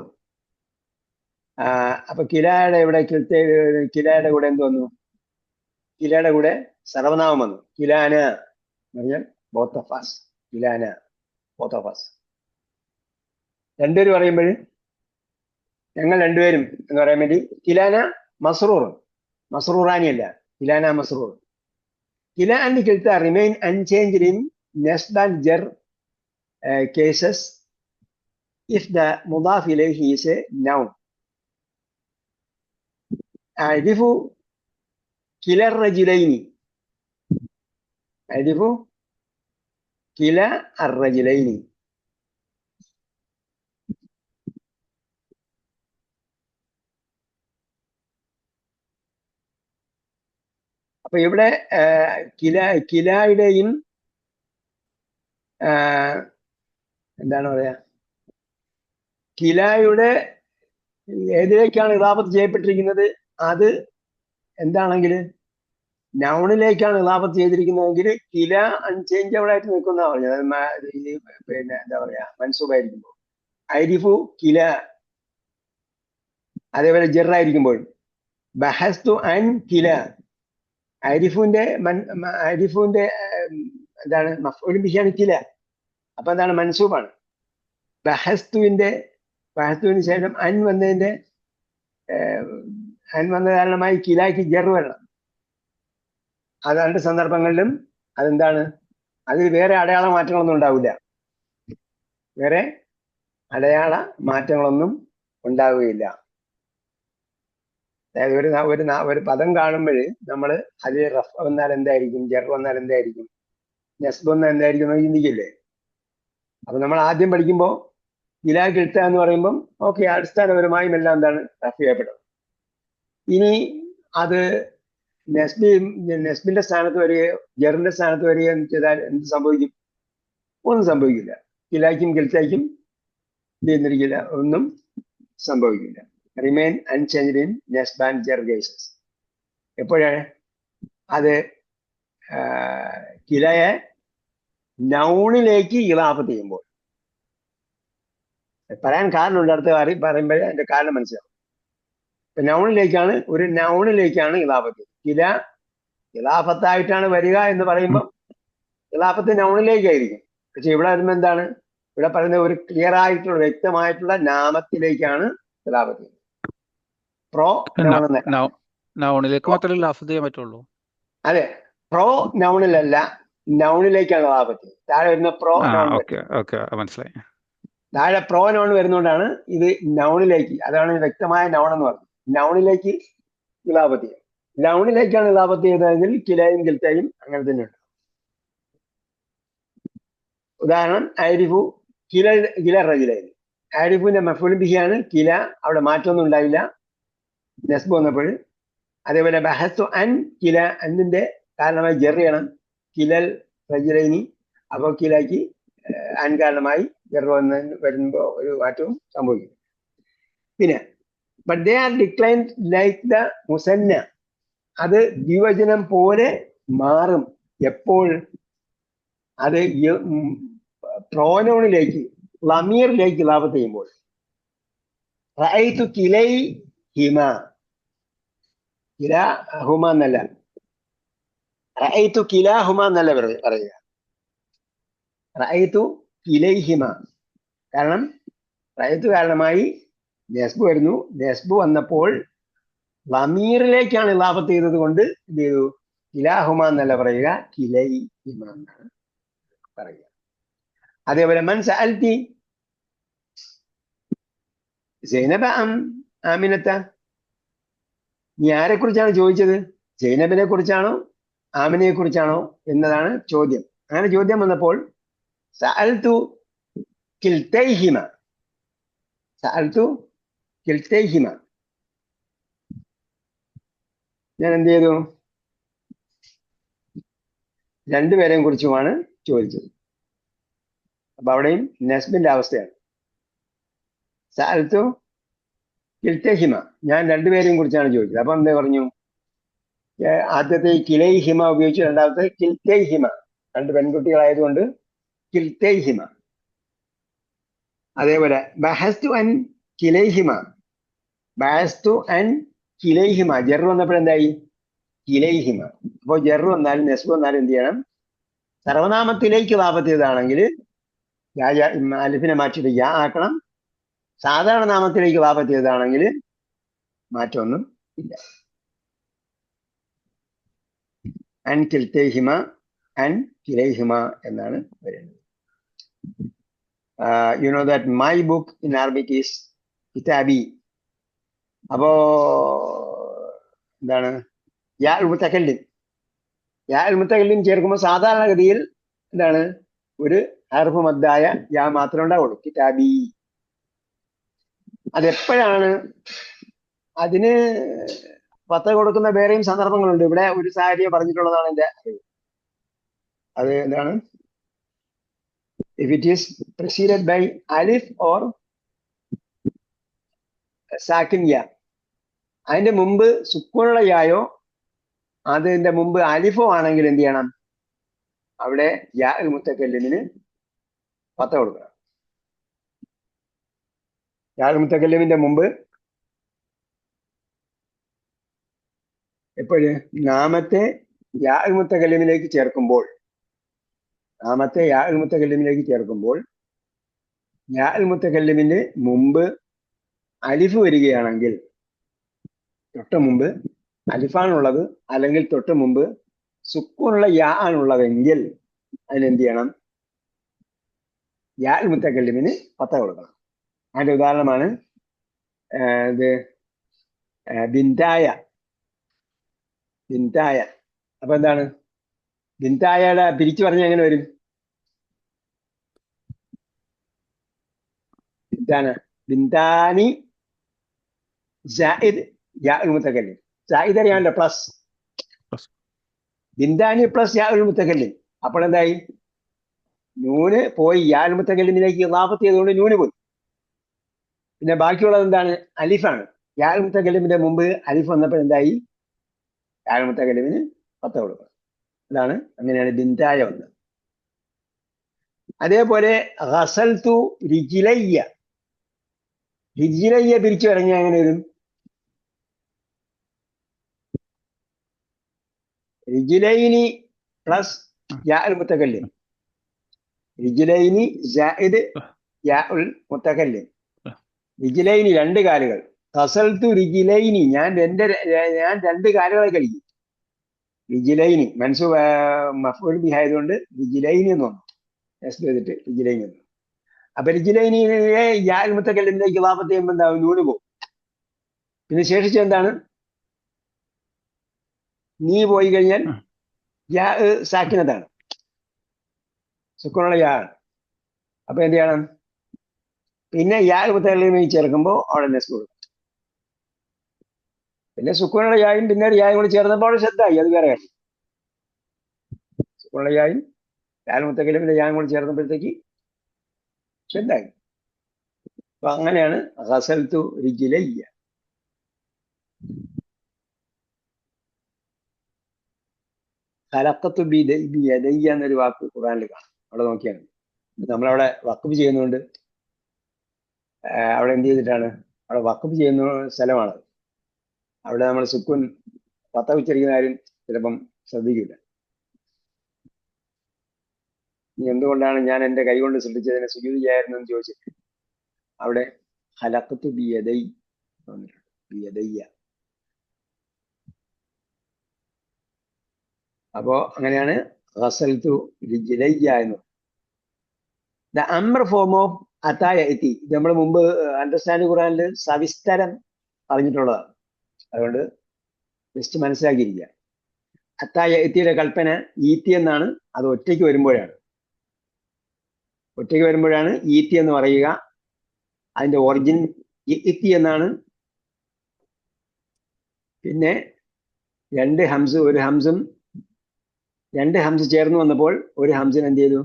അപ്പൊ കിലായുടെ ഇവിടെ കിലായുടെ കൂടെ എന്ത് വന്നു? കിലയുടെ കൂടെ സർവനാമം വന്നു. കിലാന എന്ന് പറഞ്ഞാൽ ബോത്തഫാസ്. കിലാന ബോത്തഫാസ്. രണ്ടുപേരും പറയുമ്പോൾ ഞങ്ങൾ രണ്ടുപേരും എന്ന് പറയാൻ വേണ്ടി കിലാന മസ്റൂർ, മസ്റൂറാനി അല്ല, കിലാന മസ്റൂർ. കില ആൻഡ് കിൽത്ത റിമെയിൻ അൺചേഞ്ച്ഡ് ഇൻ നെസ്ബ് ആൻഡ് ജർ cases if the mudaf ilayhi is a noun. أعرف كلا الرجلين. أعرف كلا الرجلين. അപ്പൊ ഇവിടെ കിലായുടെയും എന്താണ് പറയാ, കിലായുടെ ഏതിലേക്കാണ് ഇളാഫത്ത് ചെയ്യപ്പെട്ടിരിക്കുന്നത്? അത് എന്താണെങ്കിൽ നൗണിലേക്കാണ് ഇളാഫത്ത് ചെയ്തിരിക്കുന്നതെങ്കിൽ കില അൺചേഞ്ചബിൾ ആയിട്ട് നിൽക്കുന്ന പറഞ്ഞത്. പിന്നെ എന്താ പറയാ, മൻസൂബായിരിക്കുമ്പോൾ ഐരിഫു കില. അതേപോലെ ജെറായിരിക്കുമ്പോൾ ബഹസ്തു അൻ കില. ഐരിഫുവിന്റെ എന്താണ് മഫ്ഊലുൻ ബിഹിയാണ് കില. അപ്പൊ എന്താണ്, മൻസൂബാണ്. ബഹസ്തുവിന് ശേഷം അൻ വന്ന കാരണമായി കിലായ്ക്ക് ജർ വരണം. അത് രണ്ട് സന്ദർഭങ്ങളിലും അതെന്താണ്, അതിൽ വേറെ അടയാള മാറ്റങ്ങളൊന്നും ഉണ്ടാവില്ല. വേറെ അടയാള മാറ്റങ്ങളൊന്നും ഉണ്ടാവുകയില്ല. അതായത് ഒരു പദം കാണുമ്പോൾ നമ്മൾ അതിൽ റഫ് വന്നാൽ എന്തായിരിക്കും, ജർ വന്നാൽ എന്തായിരിക്കും, നസ്ബ് വന്നാൽ എന്തായിരിക്കും എന്ന് ചിന്തിക്കില്ലേ? അപ്പൊ നമ്മൾ ആദ്യം പഠിക്കുമ്പോൾ കിലാ കിൽത്ത എന്ന് പറയുമ്പം ഓക്കെ, അടിസ്ഥാനപരമായും എല്ലാം എന്താണ്, റഫ് ചെയ്യപ്പെടും. ഇനി അത് നെസ്ബിന്റെ സ്ഥാനത്ത് വരികയോ ജറിന്റെ സ്ഥാനത്ത് വരികയോ ചെയ്താൽ എന്ത് സംഭവിക്കും? ഒന്നും സംഭവിക്കില്ല. കിലായ്ക്കും കിൽത്തയ്ക്കും ചെയ്യുന്നിരിക്കില്ല, ഒന്നും സംഭവിക്കില്ല. റിമെയിൻ അൺചേഞ്ച്ഡ് ഇൻ നെസ്ബ് ആൻഡ് ജർ കേസസ്. എപ്പോഴാണ് അത് കിലയെ നൗണിലേക്ക് ഇളാഫത്ത് ചെയ്യുമ്പോൾ. പറയാൻ കാരണമുണ്ട്, അടുത്ത് പറയുമ്പോഴേ അതിന്റെ കാരണം മനസ്സിലാവും. ഇപ്പൊ നൗണിലേക്കാണ് ഇളാഫത്ത്. കില ഇളാഫത്തായിട്ടാണ് വരിക എന്ന് പറയുമ്പോൾ ഇളാഫത്ത് നൗണിലേക്കായിരിക്കും. പക്ഷെ ഇവിടെ വരുമ്പോൾ എന്താണ്, ഇവിടെ പറയുന്നത് ഒരു ക്ലിയർ ആയിട്ടുള്ള വ്യക്തമായിട്ടുള്ള നാമത്തിലേക്കാണ് ഇളാഫത്ത്. പ്രോ നൗണിലേക്ക് മാത്രമേ ഇളാഫത്ത് ചെയ്യാൻ പറ്റുള്ളൂ. അതെ, പ്രോ നൗണിലല്ല, നൗണിലേക്കാണ് ഇളാഫത്ത്. താഴെ വരുന്ന പ്രോ നൗൺ, മനസ്സിലായി. താഴെ പ്രോ നൗൺ വരുന്നതുകൊണ്ടാണ് ഇത് നൗണിലേക്ക്, അതാണ് വ്യക്തമായ നൗൺ എന്ന് പറഞ്ഞത്. നൗണിലേക്ക് ഇളാഫത്ത് ചെയ്യും. നൗണിലേക്കാണ് ഇളാഫത്ത് ചെയ്തതെങ്കിൽ കിലയും കിൽത്തയും അങ്ങനെ തന്നെ ഉണ്ട്. ഉദാഹരണം, ഐരിഫു കില റജുലൈൻ. ഐരിഫുവിന്റെ മഫ്ഊലുൻ ബിഹിയാണ് കില, അവിടെ മാറ്റമൊന്നും ഉണ്ടായില്ല നസ്ബ് വന്നപ്പോൾ. അതേപോലെ ബഹസ്തു അൻ കില, അന്നിന്റെ കാരണമായി ജർ ചെയ്യണം, കിലൽ റജുലൈനി. അപ്പോൾ കിലയ്ക്ക് അൻ കാരണമായി ജർ വരുമ്പോ ഒരു മാറ്റവും സംഭവിക്കും. പിന്നെ but they are declined like the മുസന്ന. അത് ദ്വിവചനം പോലെ മാറും. എപ്പോൾ? അത് പ്രോനൗണിലേക്ക്, ലമീറിലേക്ക് ഇളാഫത്ത് ചെയ്യുമ്പോൾ. റഅയ്തു കിലൈഹിമ, കിലാഹുമ എന്നല്ല, റഅയ്തു കിലാഹുമ എന്നല്ല പറയുക, റഅയ്തു കിലൈഹിമ. കാരണം റഅയ്തു കാരണമായി നസ്ബ് വരുന്നു. നസ്ബ് വന്നപ്പോൾ ലമീറിലേക്കാണ് ഇളാഫത്ത് ചെയ്തത് കൊണ്ട് എന്ത് ചെയ്തു, കിലാഹുമ എന്നല്ല പറയുക, കിലൈഹിമ എന്നാണ് പറയുക. അതേപോലെ മൻ സഅൽതി സൈനബ അം ആമിനത്ത, നീ ആരെ കുറിച്ചാണ് ചോദിച്ചത്? സൈനബിനെ കുറിച്ചാണോ ആമിനയെ കുറിച്ചാണോ എന്നതാണ് ചോദ്യം. അങ്ങനെ ചോദ്യം വന്നപ്പോൾ സഅൽതു കിൽതൈഹിമ, സഅൽതു കിൽതൈഹിമ, ഞാൻ എന്ത് ചെയ്തു, രണ്ടുപേരെയും കുറിച്ചുമാണ് ചോദിച്ചത്. അപ്പൊ അവിടെയും നസ്ബിന്റെ അവസ്ഥയാണ്. സഅൽതു കിൽത്തഹിമ, ഞാൻ രണ്ടുപേരെയും കുറിച്ചാണ് ചോദിച്ചത്. അപ്പൊ എന്താ പറഞ്ഞു? ആദ്യത്തെ കിലൈഹിമ ഉപയോഗിച്ചു, രണ്ടാമത്തെ കിൽത്തൈഹിമ, രണ്ട് പെൺകുട്ടികളായതുകൊണ്ട് കിൽത്തൈഹിമ. അതേപോലെ ബഹസ്തു അൻ കിലൈഹിമ, ബഹസ്തു അൻ കിലൈഹിമ, ജെറു വന്നപ്പോൾ എന്തായി? കിലൈഹിമ. അപ്പോൾ ജെറു വന്നാലും നെസ്ബ് വന്നാലും എന്ത് ചെയ്യണം? സർവനാമത്തിലേക്ക് വാപത്ത് ചെയ്താണെങ്കിൽ അലിഫിനെ മാറ്റിയിട്ട് യാ ആക്കണം. സാധാരണ നാമത്തിലേക്ക് വാപത്ത് ചെയ്താണെങ്കിൽ മാറ്റമൊന്നും ഇല്ല. അൻ കിൽത്തൈഹിമ അൻ കിലൈഹിമ എന്നാണ് വരുന്നത്. You know that my book in Arabic is കിതാബി. അപ്പോ എന്താണ്? യാ ഉൽ മുത്തകല്ലിം, യാ ഉൽ മുത്തകല്ലിം ചേർക്കുമ്പോൾ സാധാരണഗതിയിൽ എന്താണ്? ഒരു ഹർഫ് മദ്ദായ യാ മാത്രമേ ഉണ്ടാവുള്ളൂ, കിതാബി. അതെപ്പോഴാണ്? അതിന് പത്ത് കൊടുക്കുന്ന വേറെയും സന്ദർഭങ്ങളുണ്ട്. ഇവിടെ ഒരു സാഹചര്യം പറഞ്ഞിട്ടുള്ളതാണ് എന്റെ അറിവ്. അത് എന്താണ്? If it is preceded by alif or Zakir യാ, അതിന്റെ മുമ്പ് സുക്കൂനുള്ള യായോ അതിന്റെ മുമ്പ് അലിഫോ ആണെങ്കിൽ എന്ത് ചെയ്യണം? അവിടെ യാ ഉൽ മുത്തകല്ലിമിന് പത്ത് കൊടുക്കണം. യാ ഉൽ മുത്തകല്ലിമിന്റെ മുമ്പ് എപ്പോഴും നാമത്തെ യാ ഉൽ മുത്തകല്ലിമിലേക്ക് ചേർക്കുമ്പോൾ, നാമത്തെ യാ ഉൽ മുത്തകല്ലിമിലേക്ക് ചേർക്കുമ്പോൾ യാ ഉൽ മുത്തകല്ലിമിന് മുമ്പ് അലിഫ് വരികയാണെങ്കിൽ, തൊട്ട് മുമ്പ് അലിഫാണുള്ളത് അല്ലെങ്കിൽ തൊട്ട് മുമ്പ് സുക്കൂനുള്ള യാ ആണുള്ളതെങ്കിൽ അതിനെന്ത് ചെയ്യണം? യാ ഉൽ മുത്തകല്ലിമിന് പത്ത് കൊടുക്കണം. അതിന്റെ ഉദാഹരണമാണ് ഇത് ബിന്തായ. ബിന്തായ. അപ്പൊ എന്താണ്? ബിന്തായയുടെ പിരിച്ചു പറഞ്ഞ എങ്ങനെ വരും? എന്താണ്? ബിന്താനി ജായിദ് യാ ഉൽ മുത്തകല്ലിം. ജായിദ് അറിയാമല്ലോ, പ്ലസ്. ബിന്താനി പ്ലസ് യാ ഉൽ മുത്തകല്ലിം. അപ്പോൾ എന്തായി? നൂന് പോയി യാ ഉൽ മുത്തകല്ലിമിലേക്ക് ഇളാഫത്ത് ചെയ്തുകൊണ്ട് നൂന് പോയി. പിന്നെ ബാക്കിയുള്ളത് എന്താണ്? അലിഫാണ്. യാ ഉൽ മുത്തകല്ലിമിന്റെ മുമ്പ് അലിഫ് വന്നപ്പോൾ എന്തായി? യാ ഉൽ മുത്തകല്ലിമിന് പത്ത് കൊടുക്കണം. അതാണ്, അങ്ങനെയാണ് ബിന്തായ വന്നത്. അതേപോലെ ഗസൽതു റിജിലയ്യ, റിജിലയ്യ പിരിച്ചു പറഞ്ഞാൽ എങ്ങനെ വരും? റിജിലൈനി പ്ലസ് യാ ഉൽ മുത്തകല്ലിം, റിജിലൈനി ജായിദ് യാ ഉൽ മുത്തകല്ലിം. റിജിലൈനി രണ്ട് കാലുകൾ. ഗസൽതു റിജിലൈനി, ഞാൻ രണ്ട് കാലുകളെ കഴിക്കും. റിജിലൈനി മഫ്ഊൽ ബിഹി ആയതുകൊണ്ട് റിജിലൈനി എന്ന് വന്നു, നെസ്ബ് ചെയ്തിട്ട് റിജിലൈനി എന്ന്. അപ്പൊ റിജിലൈനിയെ യാ ഉൽ മുത്തകല്ലിമിലേക്ക് ഇളാഫത്ത് ചെയ്യുമ്പോൾ എന്താവും? നൂന് പോകും. പിന്നെ ശേഷിച്ച എന്താണ്? നീ പോയി കഴിഞ്ഞാൽ യാ സാക്കിനതാണ്, സുക്കൂനുള്ള യാ ആണ്. അപ്പൊ എന്ത് ചെയ്യണം? പിന്നെ യാ ഉൽ മുത്തകല്ലിമിലേക്ക് ചേർക്കുമ്പോൾ അവിടെ നെസ്ബ് കൊടുക്കും. പിന്നെ സുക്കൂനുള്ള യായും പിന്നെ യായും കൂടി ചേർന്നപ്പോൾ ശ്രദ്ധായി, അത് വേറെ കാര്യം. സുക്കൂനുള്ള യായും യാ ഉൽ മുത്തകല്ലിമിന്റെ യായും കൂടി ചേർന്നപ്പോഴത്തേക്ക് ശ്രദ്ധായി. അപ്പൊ അങ്ങനെയാണ് ഗസൽതു റിജിലയ്യ. ഖലഖതു ബിയദയ്യ എന്നൊരു വാക്ക് ഖുർആനിൽ കാണാം. അവിടെ നോക്കിയാൽ നമ്മളവിടെ വഖഫ് ചെയ്യുന്നതുകൊണ്ട് അവിടെ എന്ത് ചെയ്തിട്ടാണ്? അവിടെ വഖഫ് ചെയ്യുന്ന സ്ഥലമാണ്. അവിടെ നമ്മൾ സുക്കൂൻ പത്ത ഉച്ചരിക്കുന്ന കാര്യം ചിലപ്പം ശ്രദ്ധിക്കില്ല. എന്തുകൊണ്ടാണ് ഞാൻ എൻ്റെ കൈകൊണ്ട് സൃഷ്ടിച്ചതിനെ സുജൂദ് ചെയ്യായിരുന്നു എന്ന് ചോദിച്ചിട്ട് അവിടെ ഖലഖതു ബിയദൈ വന്നിട്ടുണ്ട്, ബിയദയ്യ. അപ്പോ അങ്ങനെയാണ് ഗസൽതു റിജിലയ്യ എന്ന്. ദ അംർ ഫോം ഓഫ് അതായ എത്തി, ഇത് നമ്മൾ മുമ്പ് അണ്ടർസ്റ്റാൻഡ് ഖുർആനിൽ സവിസ്തരം പറഞ്ഞിട്ടുള്ളതാണ്. അതുകൊണ്ട് ജസ്റ്റ് മനസ്സിലാക്കിയിരിക്കുക. അത്തായ എത്തിയുടെ കൽപ്പന ഈത്തി എന്നാണ്. അത് ഒറ്റയ്ക്ക് വരുമ്പോഴാണ് ഈത്തി എന്ന് പറയുക. അതിന്റെ ഒറിജിൻ ഇത്തി എന്നാണ്. പിന്നെ രണ്ട് ഹംസ്, ഒരു ഹംസും രണ്ട് ഹംസ ചേർന്ന് വന്നപ്പോൾ ഒരു ഹംസിനെ എന്ത് ചെയ്തു?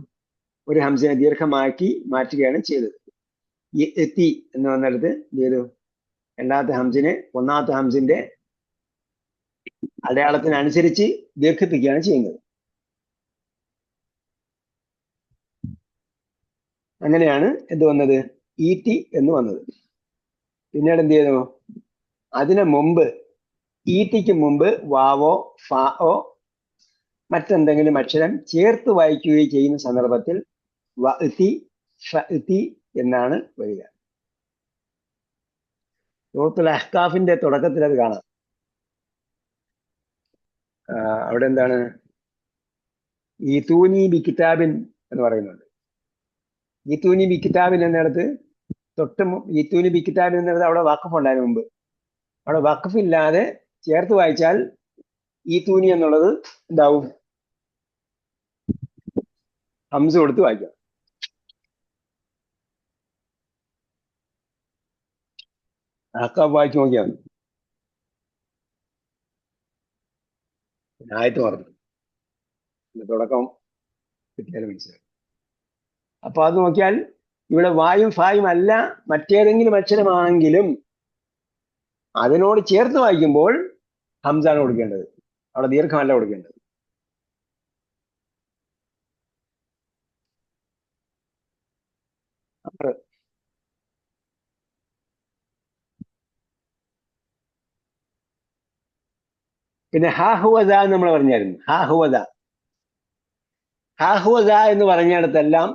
ഒരു ഹംസിനെ ദീർഘമാക്കി മാറ്റുകയാണ് ചെയ്തത്. ഈ എത്തി എന്ന് വന്നിടത്ത് എന്ത് ചെയ്തു? രണ്ടാമത്തെ ഹംസിനെ ഒന്നാമത്തെ ഹംസിന്റെ അടയാളത്തിനനുസരിച്ച് ദീർഘിപ്പിക്കുകയാണ് ചെയ്യുന്നത്. അങ്ങനെയാണ് എന്ത് വന്നത്? ഈറ്റി എന്ന് വന്നത്. പിന്നീട് എന്ത് ചെയ്തു? അതിന് മുമ്പ്, ഈറ്റിക്ക് മുമ്പ് വാവോ ഫാओ മറ്റെന്തെങ്കിലും അക്ഷരം ചേർത്ത് വായിക്കുകയോ ചെയ്യുന്ന സന്ദർഭത്തിൽ വഇതി ഫഇതി എന്നാണ് വരിക. സൂറത്തുൽ അഹ്കാഫിന്റെ തുടക്കത്തിൽ അത് കാണാം. അവിടെ എന്താണ്? ഈതൂനി ബി കിതാബിൻ എന്ന് പറയുന്നുണ്ട്. ഈതൂനി ബി കിതാബിൻ എന്നിടത്ത് ഈതൂനി ബി കിതാബിൻ എന്നിടത്ത് അവിടെ വഖഫ് ഉണ്ടായിരുന്നു മുമ്പ്. അവിടെ വഖഫ് ഇല്ലാതെ ചേർത്ത് വായിച്ചാൽ ഈതൂനി എന്നുള്ളത് എന്താവും? ഹംസ കൊടുത്ത് വായിക്കാം. അഹ്കാഫ് വായിച്ചു നോക്കിയാൽ ആയത്ത് പറഞ്ഞു തുടക്കം കിട്ടിയാലും മനസ്സിലായി. അപ്പൊ അത് നോക്കിയാൽ ഇവിടെ വായും ഫായും അല്ല മറ്റേതെങ്കിലും അക്ഷരമാണെങ്കിലും അതിനോട് ചേർത്ത് വായിക്കുമ്പോൾ ഹംസാണ് കൊടുക്കേണ്ടത്, അവിടെ ദീർഘമല്ല കൊടുക്കേണ്ടത്. പിന്നെ ഹാഹുവദ എന്ന് നമ്മൾ പറഞ്ഞായിരുന്നു. ഹാഹുവദ ഹാഹുവദ എന്ന് പറഞ്ഞിടത്തെല്ലാം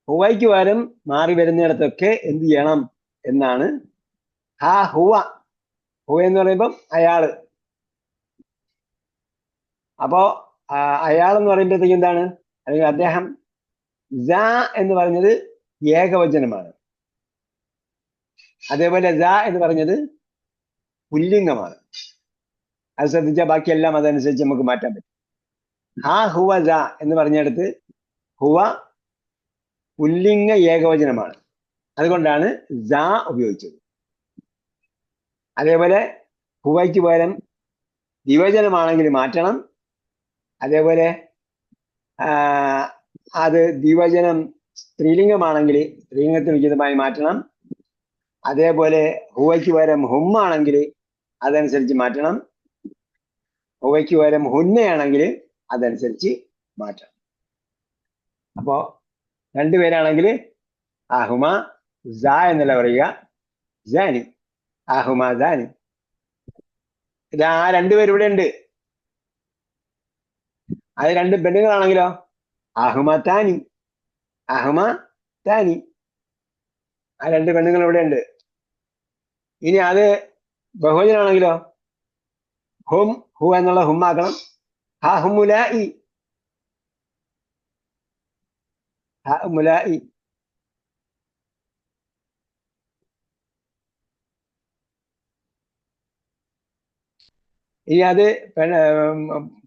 ഹുവയ്ക്ക് പകരം മാറി വരുന്നിടത്തൊക്കെ എന്ത് ചെയ്യണം എന്നാണ്. ഹാ ഹുവ, ഹുവ എന്ന് പറയുമ്പം അയാള്. അപ്പോ അയാൾ എന്ന് പറയുമ്പോഴത്തേക്ക് എന്താണ്? അല്ലെങ്കിൽ അദ്ദേഹം. ജ എന്ന് പറഞ്ഞത് ഏകവചനമാണ്. അതേപോലെ ജ എന്ന് പറഞ്ഞത് പുല്ലിംഗമാണ്. അത് ശ്രദ്ധിച്ചാൽ ബാക്കിയെല്ലാം അതനുസരിച്ച് നമുക്ക് മാറ്റാൻ പറ്റും. ഹാ ഹുവ ജ എന്ന് പറഞ്ഞെടുത്ത് ഹുവ പുല്ലിംഗ ഏകവചനമാണ്, അതുകൊണ്ടാണ് ജ ഉപയോഗിച്ചത്. അതേപോലെ ഹുവയ്ക്ക് പകരം ദ്വിവചനമാണെങ്കിൽ മാറ്റണം. അതേപോലെ അത് ദ്വിവചനം സ്ത്രീലിംഗമാണെങ്കിൽ സ്ത്രീലിംഗത്തിന് ഉചിതമായി മാറ്റണം. അതേപോലെ ഹുവയ്ക്ക് പകരം ഹുമ്മാണെങ്കിൽ അതനുസരിച്ച് മാറ്റണം. ഹുവയ്ക്ക് പകരം ഹുന്നയാണെങ്കിൽ അതനുസരിച്ച് മാറ്റണം. അപ്പോ രണ്ടുപേരാണെങ്കിൽ അഹുമ ജ എന്നല്ല പറയുക, ജാനി. അഹുമ ജാനി. ഇത് ആ രണ്ടുപേരും ഇവിടെ ഉണ്ട്. അത് രണ്ട് പെണ്ണുങ്ങളാണെങ്കിലോ അഹുമ താനി, അഹുമ താനി. ആ രണ്ട് പെണ്ണുങ്ങൾ ഇവിടെ ഉണ്ട്. ഇനി അത് ബഹുവചനാണെങ്കിലോ ഹും, ഹു എന്നുള്ള ഹുമ്മാക്കണം. ഹ ഹുമുലായി, ഹ മുലായി. ഇനി അത്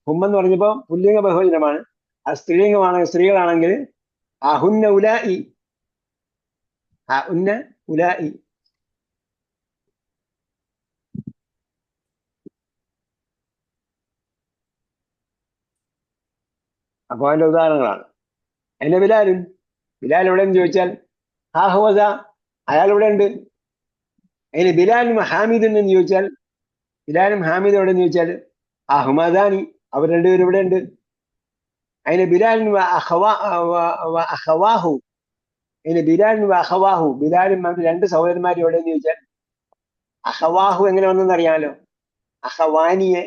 ഹുമ്മെന്ന് പറഞ്ഞപ്പോ പുല്ലിംഗ ബഹുവചനമാണ്. അത് സ്ത്രീലിംഗമാണെങ്കിൽ സ്ത്രീകളാണെങ്കിൽ അഹുന്ന ഉലായി, ഉന്ന ഉലായി. അപ്പൊ അതിന്റെ ഉദാഹരണങ്ങളാണ്. എന്നെ ബിലാലും, ബിലാൽ എവിടെയെന്ന് ചോദിച്ചാൽ ഹാ ഹുവസ, അയാൾ ഇവിടെ ഉണ്ട്. അതിന് ബിലാലും ഹാമിദും എന്ന് ചോദിച്ചാൽ ബിലാലും ഹാമിദും എവിടെയെന്ന് ചോദിച്ചാൽ അഹ്മദാനി, അവർ രണ്ടുപേരും ഇവിടെ ഉണ്ട്. അതിന് ബിലാലിൻ അഖവാഹു, അതിന് ബിലാലിൻ അഖവാഹു, ബിലാലും രണ്ട് സഹോദരന്മാരും എവിടെയെന്ന് ചോദിച്ചാൽ അഖവാഹു എങ്ങനെ വന്നെന്ന് അറിയാമല്ലോ. അഖവാനിയെ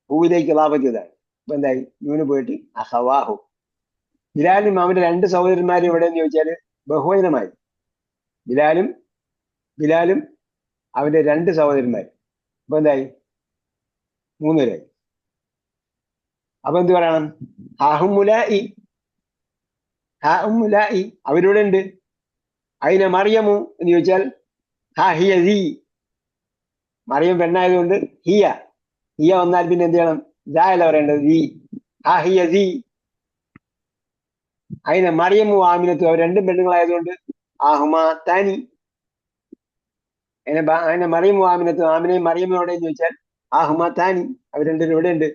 ഹൂവിലേക്ക് ഇളാപത്തിയതാണ്. ഇപ്പൊ എന്തായി? നൂന് പോയിട്ട് അഖവാഹു. ബിലാലും അവന്റെ രണ്ട് സഹോദരന്മാരും എവിടെയെന്ന് ചോദിച്ചാൽ ബഹുവചനമായി. ബിലാലും അവന്റെ രണ്ട് സഹോദരന്മാരും. അപ്പൊ എന്തായി? മൂന്നുപേരായി. അപ്പൊ എന്ത് പറയണം? ഹാഹുമുലായി, ഹാഹുമുലായി, അവരിവിടെ ഉണ്ട്. അതിനെ മറിയമു എന്ന് ചോദിച്ചാൽ ഹാ ഹിയ ദീ, മറിയം പെണ്ണായതുകൊണ്ട് ഹിയ, ഹിയ വന്നാൽ പിന്നെ എന്ത് ചെയ്യണം? ജായല്ല പറയേണ്ടത്, ദീ. ഹാ ഹിയ ദീ. അതിനെ മറിയമു ആമിനത്തു, അവർ രണ്ടും പെണ്ണുങ്ങളായതുകൊണ്ട് ആഹുമ താനി. അതിനെ മറിയമു ആമിനത്തു, ആമിനെയും മറിയമ്മയോടെന്ന് ചോദിച്ചാൽ ആഹുമ താനി, അവർ രണ്ടും ഇവിടെ ഉണ്ട്.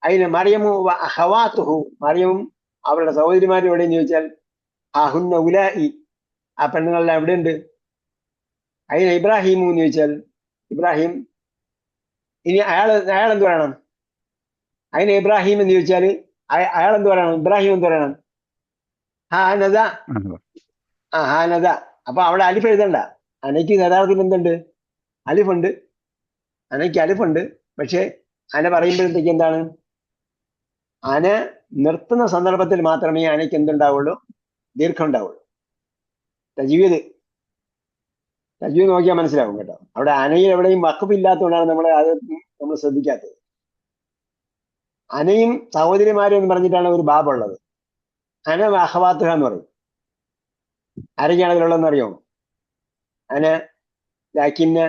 അതിന് മറിയമു അഹവാത്തുഹു, മറിയമും അവരുടെ സഹോദരിമാരും എവിടെയെന്ന് ചോദിച്ചാൽ അഹുന്ന ഉലായി, ആ പെണ്ണുങ്ങളെല്ലാം എവിടെയുണ്ട്? അതിന് ഇബ്രാഹിമു എന്ന് ചോദിച്ചാൽ ഇബ്രാഹിം, ഇനി അയാൾ എന്ത് പറയണം? അതിന് ഇബ്രാഹിം എന്ന് ചോദിച്ചാൽ അയാൾ എന്ത് പറയണം? ഇബ്രാഹിം എന്ത് പറയണം? ഹാനദ. ഹാനദ. അപ്പൊ അവിടെ അലിഫ് എഴുതണ്ട. അനയ്ക്ക് യഥാർത്ഥത്തിൽ എന്തുണ്ട്? അലിഫുണ്ട്. അനയ്ക്ക് അലിഫുണ്ട്. പക്ഷെ അന പറയുമ്പോഴത്തേക്ക് എന്താണ്? അന നിർത്തുന്ന സന്ദർഭത്തിൽ മാത്രമേ അനയ്ക്ക് എന്തുണ്ടാവുള്ളൂ? ദീർഘം ഉണ്ടാവുള്ളൂ. തജ്വീദ് നോക്കിയാൽ മനസ്സിലാവും കേട്ടോ. അവിടെ അനയിൽ എവിടെയും വഖഫില്ലാത്തതുകൊണ്ടാണ് നമ്മൾ ശ്രദ്ധിക്കാത്തത്. അനയും സഹോദരിമാരും എന്ന് പറഞ്ഞിട്ടാണ് ഒരു ബാബുള്ളത്. അന അഖവാത്തുഹ എന്ന് പറയും. ആരൊക്കെയാണ് അതിലുള്ളതെന്ന് അറിയാമോ? അന, ലാക്കിന്ന,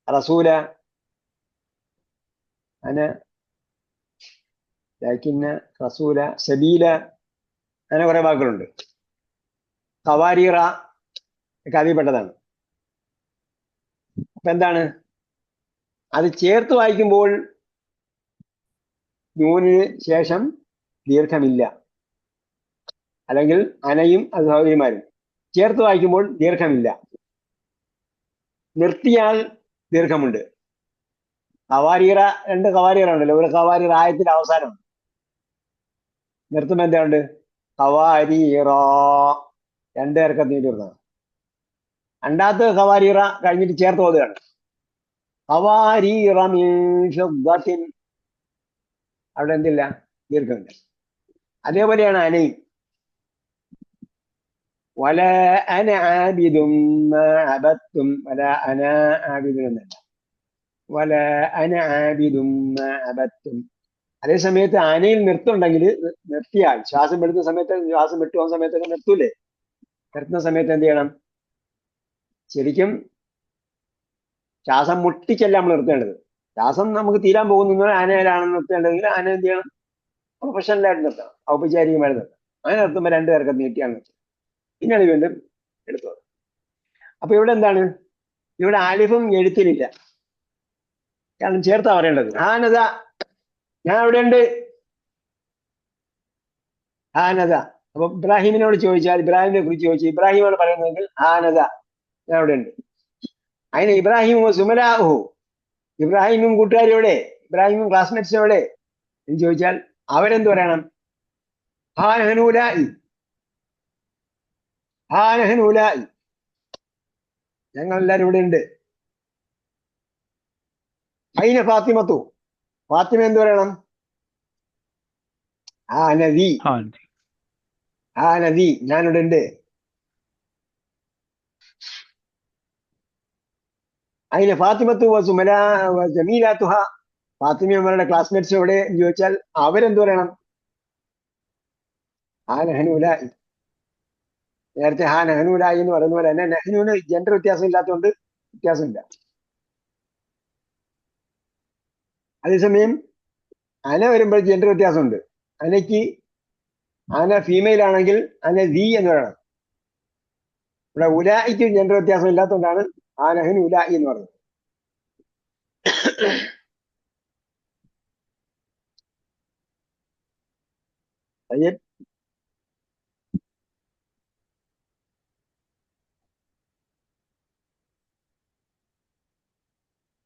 റസൂല, അന, ലാക്കിന്ന, റസൂല, സബീല, അങ്ങനെ കുറെ വാക്കുകളുണ്ട്. ഖവാരീറ ഒക്കെ അതിൽപ്പെട്ടതാണ്. അപ്പൊ എന്താണ്? അത് ചേർത്ത് വായിക്കുമ്പോൾ നൂനിന് ശേഷം ദീർഘമില്ല. അല്ലെങ്കിൽ അനയും അത് സഹോദരിമാരും ചേർത്ത് വായിക്കുമ്പോൾ ദീർഘമില്ല. നിർത്തിയാൽ ദീർഘമുണ്ട്. ഖവാരീറ, 2 ഖവാരീറ ഉണ്ടല്ലോ. ഒരു ഖവാരീറ ആയത്തിന്റെ അവസാനം നിർത്തുമ്പോൾ എന്താണ്ട്? ഖവാരീറ, 2 ഇറക്കത്ത് നീട്ടിരുന്നതാണ്. രണ്ടാമത്തെ ഖവാരീറ കഴിഞ്ഞിട്ട് ചേർത്ത് ഓതുകയാണ്. ഖവാരീറ മിൻ ഫിദ്ദത്തിൻ, അവിടെ എന്തില്ല? ദീർഘമില്ല. അതേപോലെയാണ് അനയും. വല അന ആബിദും മാ അബദ്തും, വല അന ആബിദുൻ എന്നല്ല, വല അന ആബിദും മാ അബദ്തും. അതേ സമയത്ത് അനയിൽ നിർത്തുണ്ടെങ്കിൽ, നിർത്തിയാൽ ശ്വാസം എടുക്കുന്ന സമയത്ത്, ശ്വാസം വിട്ടുപോകുന്ന സമയത്തൊക്കെ നിർത്തൂലേ? നിർത്തുന്ന സമയത്ത് എന്ത് ചെയ്യണം? ശരിക്കും ശ്വാസം മുട്ടിച്ചല്ല നമ്മൾ നിർത്തേണ്ടത്. ശ്വാസം നമുക്ക് തീരാൻ പോകുന്ന ആനയിലാണെന്ന് നിർത്തേണ്ടതെങ്കിൽ ആന എന്ത് ചെയ്യണം? പ്രൊഫഷണലായിട്ട് നിർത്തണം, ഔപചാരികമായി നിർത്തണം. അങ്ങനെ നിർത്തുമ്പോൾ 2 ഇറക്കത്ത് നീട്ടിയാണ് നിർത്തുന്നത്. പിന്നെയാണ് വീണ്ടും എടുത്തത്. അപ്പൊ ഇവിടെ എന്താണ്? ഇവിടെ ആലിഫും എഴുത്തിലില്ല. കാരണം ചേർത്താ പറയേണ്ടത്. ഹാനദ, ഞാൻ അവിടെ ഉണ്ട്. ഹാനദ. അപ്പൊ ഇബ്രാഹിമിനോട് ചോദിച്ചാൽ, ഇബ്രാഹിമിനെ കുറിച്ച് ചോദിച്ചാൽ ഇബ്രാഹിമാണ് പറയുന്നതെങ്കിൽ ഹാനദ, ഞാൻ അവിടെ ഉണ്ട്. അതിന് ഇബ്രാഹിം സുമലാഹു, ഇബ്രാഹിമും കൂട്ടുകാരും എവിടെ? ഇബ്രാഹിമും ക്ലാസ്മേറ്റ്സും എവിടെ എന്ന് ചോദിച്ചാൽ അവരെന്ത് പറയണം? ഹാനഹനൂലായി, ഹാനഹനൂലായി, ഞങ്ങളെല്ലാരും ഇവിടെ ഉണ്ട്. അതിന് ഫാത്തിമത്തു, ഫാത്തിമ എന്ത് പറയണം? ഹാനദി, ഹാനദി, ഞാനിവിടെ ഉണ്ട്. അതിന് ഫാത്തിമത്തു സുമല ജമീലാത്തുഹ, ഫാത്തിമയുടെ ക്ലാസ്മേറ്റ്സ് എവിടെ എന്ന് ചോദിച്ചാൽ അവരെന്ത് പറയണം? ഹാനഹനൂലായി. നേരത്തെ ഹാനഹനൂലായി എന്ന് പറയുന്ന പോലെ തന്നെ നെഹ്നൂന് ജെൻഡർ വ്യത്യാസം ഇല്ലാത്തതുകൊണ്ട് വ്യത്യാസമില്ല. അതേസമയം അന വരുമ്പോൾ ജെൻഡർ വ്യത്യാസമുണ്ട്. അനയ്ക്ക്, അന ഫീമെയിൽ ആണെങ്കിൽ അന ദി എന്ന് പറയണം. ഇവിടെ ഉലായിക്ക് ജെൻഡർ വ്യത്യാസം ഇല്ലാത്തതുകൊണ്ടാണ് ഹാനഹൻ ഉലായി എന്ന് പറയുന്നത്.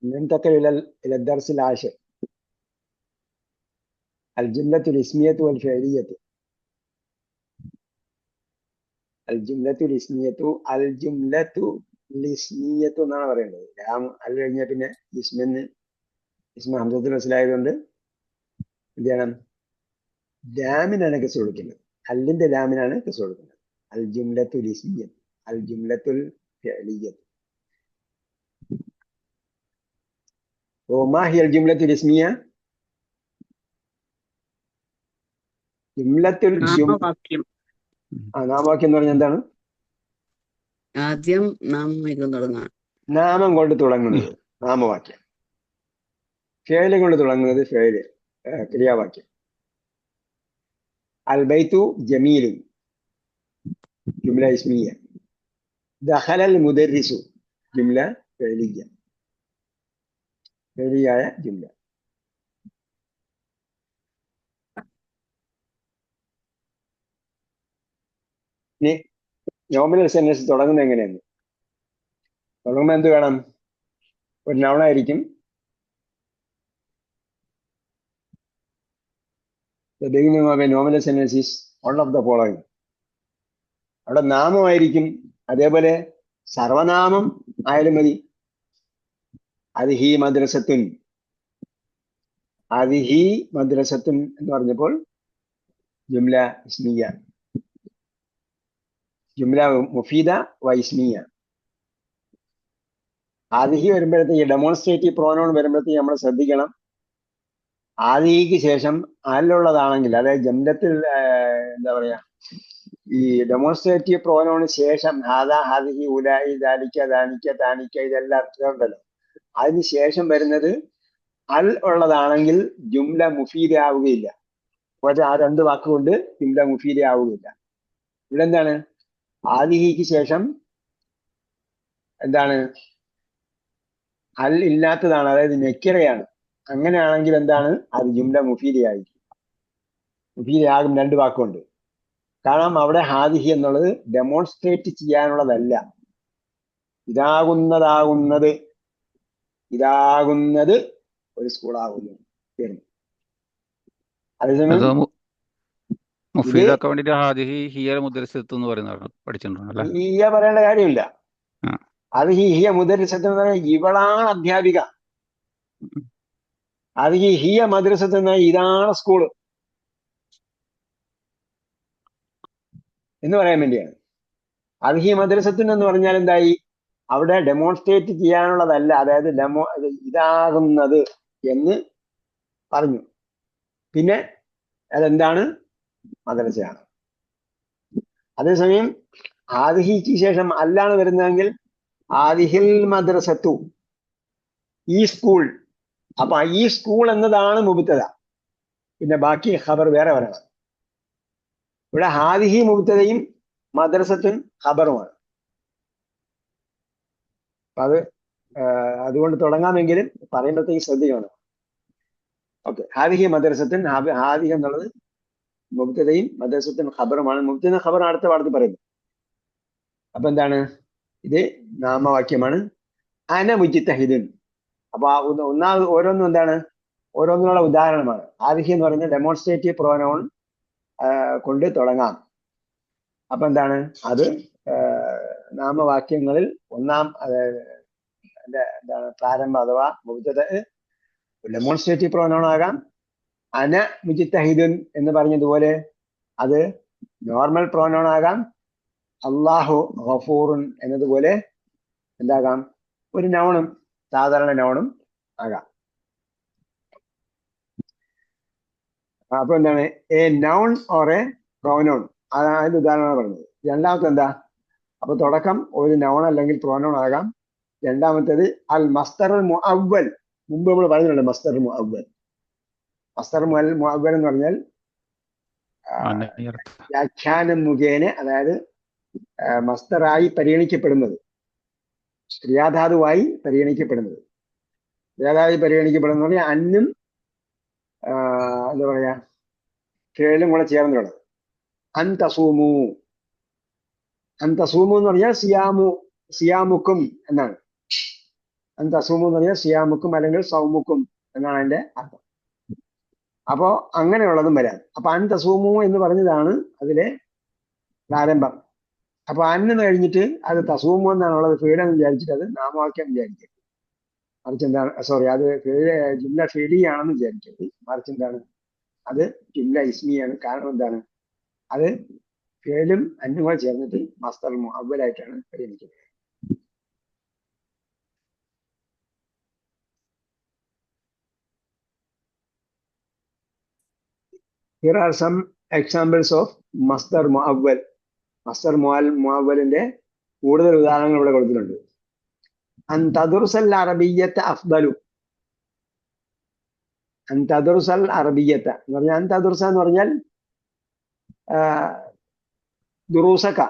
ننتقل إلى الدرس العاشر، الجملة الاسمية والفعلية. الجملة الاسمية എന്നാണ് പറയുന്നത്. അത് കഴിഞ്ഞാൽ പിന്നെ ഇസ്മ ഹംസത്തുൽ വസ്ലായതുകൊണ്ട് എന്ത് ചെയ്യണം? ലാമിനാണ് കസ് കൊടുക്കുന്നത്. അല്ലിന്റെ ലാമിനാണ് കസ് കൊടുക്കുന്നത്. അൽ ജുംലത്തുൽ ഇസ്മിയ്യ, അൽ ജുംലത്തുൽ ഫിഅലിയ്യ. وما هي الجملة الاسمية؟ നാമവാക്യം എന്ന് പറഞ്ഞാൽ എന്താണ്? ആദ്യം നാമം തുടങ്ങാം. നാമം കൊണ്ട് തുടങ്ങുന്നത് നാമവാക്യം. ഫേല് കൊണ്ട് തുടങ്ങുന്നത് ഫേല്, ക്രിയാവാക്യം. അൽ ബൈത്തു ജമീലുൻ, ജുംല ഇസ്മിയ്യ. ദഖലൽ മുദർരിസു, ജുംല ഫിഅലിയ്യ, ഫിഅലിയായ ജുംല. ഇനി നോമിനൽ സെന്റൻസ് തുടങ്ങുന്നത് എങ്ങനെയാണ്? തുടങ്ങുമ്പോൾ എന്ത് വേണം? ഒരു നൗണായിരിക്കും. The beginning of a nominal sentence is all of the following. അവിടെ നാമമായിരിക്കും. അതേപോലെ സർവനാമം ആയാലും മതി. അതിഹി മദ്രസത്തുൻ, അതിഹി മദ്രസത്തുൻ എന്ന് പറഞ്ഞപ്പോൾ ജുംല ഇസ്മിയ, ജുംല മുഫീദ വ ഇസ്മിയ. ആദിഹി വരുമ്പോഴത്തേക്ക് ഡെമോൺസ്ട്രേറ്റീവ് പ്രോനൗൺ വരുമ്പോഴത്തേക്ക് നമ്മൾ ശ്രദ്ധിക്കണം. ആദിഹിക്ക് ശേഷം അല്ലുള്ളതാണെങ്കിൽ, അതായത് ജംലത്തിൽ എന്താ പറയാ, ഈ ഡെമോൺസ്ട്രേറ്റീവ് പ്രോനൗണിന് ശേഷം ഹാദാ ഹാദിഹി ഉലായി ദാലിക്ക ദാനിക്ക താനിക്ക ഇതെല്ലാം അർത്ഥമുണ്ടല്ലോ, അതിന് ശേഷം വരുന്നത് അൽ ഉള്ളതാണെങ്കിൽ ജുംല മുഫീദ ആവുകയില്ല. പക്ഷെ ആ രണ്ട് വാക്കുകൊണ്ട് ജുംല മുഫീദ ആവുകയില്ല. ഇവിടെ എന്താണ്? ആദിഹിക്ക് ശേഷം എന്താണ്? അൽ ഇല്ലാത്തതാണ്, അതായത് നെക്കിറയാണ്. അങ്ങനെയാണെങ്കിൽ എന്താണ്? അത് ജുംല മുഫീദയായിരിക്കും. മുഫീദയാകും രണ്ട് വാക്കുകൊണ്ട്. കാരണം അവിടെ ഹാദിഹി എന്നുള്ളത് ഡെമോൺസ്ട്രേറ്റ് ചെയ്യാനുള്ളതല്ല. ഇതാകുന്നത് ഒരു സ്കൂളാകുന്നു. അതേസമയം മുഫീദാക്കാൻ വേണ്ടിട്ട് ഹാദിഹി ഹിയ മുദ്രസത്ത് എന്ന് പറയുന്ന പഠിച്ചിട്ടുണ്ടല്ലേ? ഹിയ പറയേണ്ട കാര്യമില്ല. ആ. അത് ഹിയ മുദ്രസത്ത് എന്ന് പറഞ്ഞാൽ ഇവളാണ് അധ്യാപിക. അത് ഹിയ മദ്രസത്ത് എന്ന് പറഞ്ഞാൽ ഇതാണ് സ്കൂള് എന്ന് പറയാൻ വേണ്ടിയാണ്. അത് ഹി മദ്രസത്തിന് എന്ന് പറഞ്ഞാൽ എന്തായി? അവിടെ ഡെമോൺസ്ട്രേറ്റ് ചെയ്യാനുള്ളതല്ല, അതായത് ഇതാകുന്നത് എന്ന് പറഞ്ഞു. പിന്നെ അതെന്താണ്? മദ്രസയാണ്. അതേസമയം ആദിഹിക്ക് ശേഷം അല്ലാണ് വരുന്നതെങ്കിൽ ആദിഹിൽ മദ്രസത്തു, ഈ സ്കൂൾ. അപ്പൊ ഈ സ്കൂൾ എന്നതാണ് മുബ്തദ, പിന്നെ ബാക്കി ഖബർ വേറെ പറയണം. ഇവിടെ ഹാദിഹി മുബ്തദയും മദ്രസത്തും ഖബറുമാണ്. അത് അതുകൊണ്ട് തുടങ്ങാമെങ്കിലും പറയുമ്പോഴത്തേക്ക് ശ്രദ്ധിക്കണം. ഓക്കെ, ഹാദിഹി മദ്രസത്തുൻ, ഹാദിഹി എന്നുള്ളത് മുബ്തദയും മദ്രസത്തുൻ ഖബറുമാണ്. മുബ്തദ ഖബർ അടുത്ത പാഠത്തിൽ പറയുന്നു. അപ്പൊ എന്താണ്? ഇത് നാമവാക്യമാണ്. അന മുജ്തഹിദുൻ. അപ്പൊ ഓരോന്നും എന്താണ്? ഓരോന്നിനുള്ള ഉദാഹരണമാണ്. ഹാദിഹി എന്ന് പറയുന്നത് ഡെമോൺസ്ട്രേറ്റീവ് പ്രോനൗൺ കൊണ്ട് തുടങ്ങാം. അപ്പൊ എന്താണ്? അത് നാമവാക്യങ്ങളിൽ ഒന്നാം എന്താണ് പ്രാരംഭം അഥവാ മുബ്തദ ഡെമോൺസ്ട്രേറ്റീവ് പ്രോനൗൺ ആകാം. അന മുജ്തഹിദുൻ എന്ന് പറഞ്ഞതുപോലെ അത് നോർമൽ പ്രോനൗൺ ആകാം. അല്ലാഹു ഗഫൂറുൻ എന്നതുപോലെ എന്താകാം? ഒരു നൗണും സാധാരണ നൗണും ആകാം. അപ്പൊ എന്താണ്? A noun or A pronoun, അതിന്റെ ഉദാഹരണമാണ് പറഞ്ഞത്. രണ്ടാമത്തെ എന്താ? അപ്പൊ തുടക്കം ഒരു നൗൺ അല്ലെങ്കിൽ പ്രോനൗൺ ആകാം. രണ്ടാമത്തേത് അൽ മസ്തറുൽ മുഅവ്വൽ. മുമ്പ് നമ്മൾ പറഞ്ഞിട്ടുണ്ട് മസ്തർ മുഅവ്വൽ. മസ്തർ മുഅവ്വൽ എന്ന് പറഞ്ഞാൽ വ്യാഖ്യാനം മുഖേന, അതായത് മസ്തറായി പരിഗണിക്കപ്പെടുന്നത്, ക്രിയാധാതുവായി പരിഗണിക്കപ്പെടുന്നത്. ക്രിയാധാതുവായി പരിഗണിക്കപ്പെടുന്ന പറഞ്ഞാൽ അന്നും എന്താ പറയാ ഫേലും കൂടെ ചേർന്നുള്ളത്. അൻതസൂമു എന്ന് പറഞ്ഞാൽ സിയാമുക്കും എന്നാണ്. അൻതസൂമു എന്ന് പറഞ്ഞാൽ സിയാമുക്കും അല്ലെങ്കിൽ സൗമുക്കും എന്നാണ് അതിന്റെ അർത്ഥം. അപ്പോ അങ്ങനെയുള്ളതും വരാം. അപ്പൊ അൻതസൂമു എന്ന് പറഞ്ഞതാണ് അതിലെ പ്രാരംഭം. അപ്പൊ അന്ന് കഴിഞ്ഞിട്ട് അത് തസൂമു എന്നാണുള്ളത്, ഫീലെന്ന് വിചാരിച്ചിട്ട് അത് നാമവാക്യം വിചാരിക്കരുത്. മറിച്ച് എന്താണ്? സോറി, അത് ജുംല ഫീലിയാണെന്ന് വിചാരിക്കരുത്. മറിച്ച് എന്താണ്? അത് ജുംല ഇസ്മിയാണ്. കാരണം എന്താണ്? അത് ഫീലും അന്നും കൂടെ ചേർന്നിട്ട് മസ്തർ മുഅവ്വലായിട്ടാണ് പരിഗണിക്കുന്നത്. Here are some examples of മസ്തർ മുഅവ്വൽ. മസ്തർ മുഅവ്വലിന്റെ കൂടുതൽ ഉദാഹരണങ്ങൾ ഇവിടെ കൊടുത്തിട്ടുണ്ട്. അൻ തദ്റുസൽ അറബിയ്യത അഫ്ദലു. അൻ തദ്റുസൽ അറബിയ്യത എന്ന് പറഞ്ഞാൽ, അൻ തദ്റുസ എന്ന് പറഞ്ഞാൽ ദുറൂസക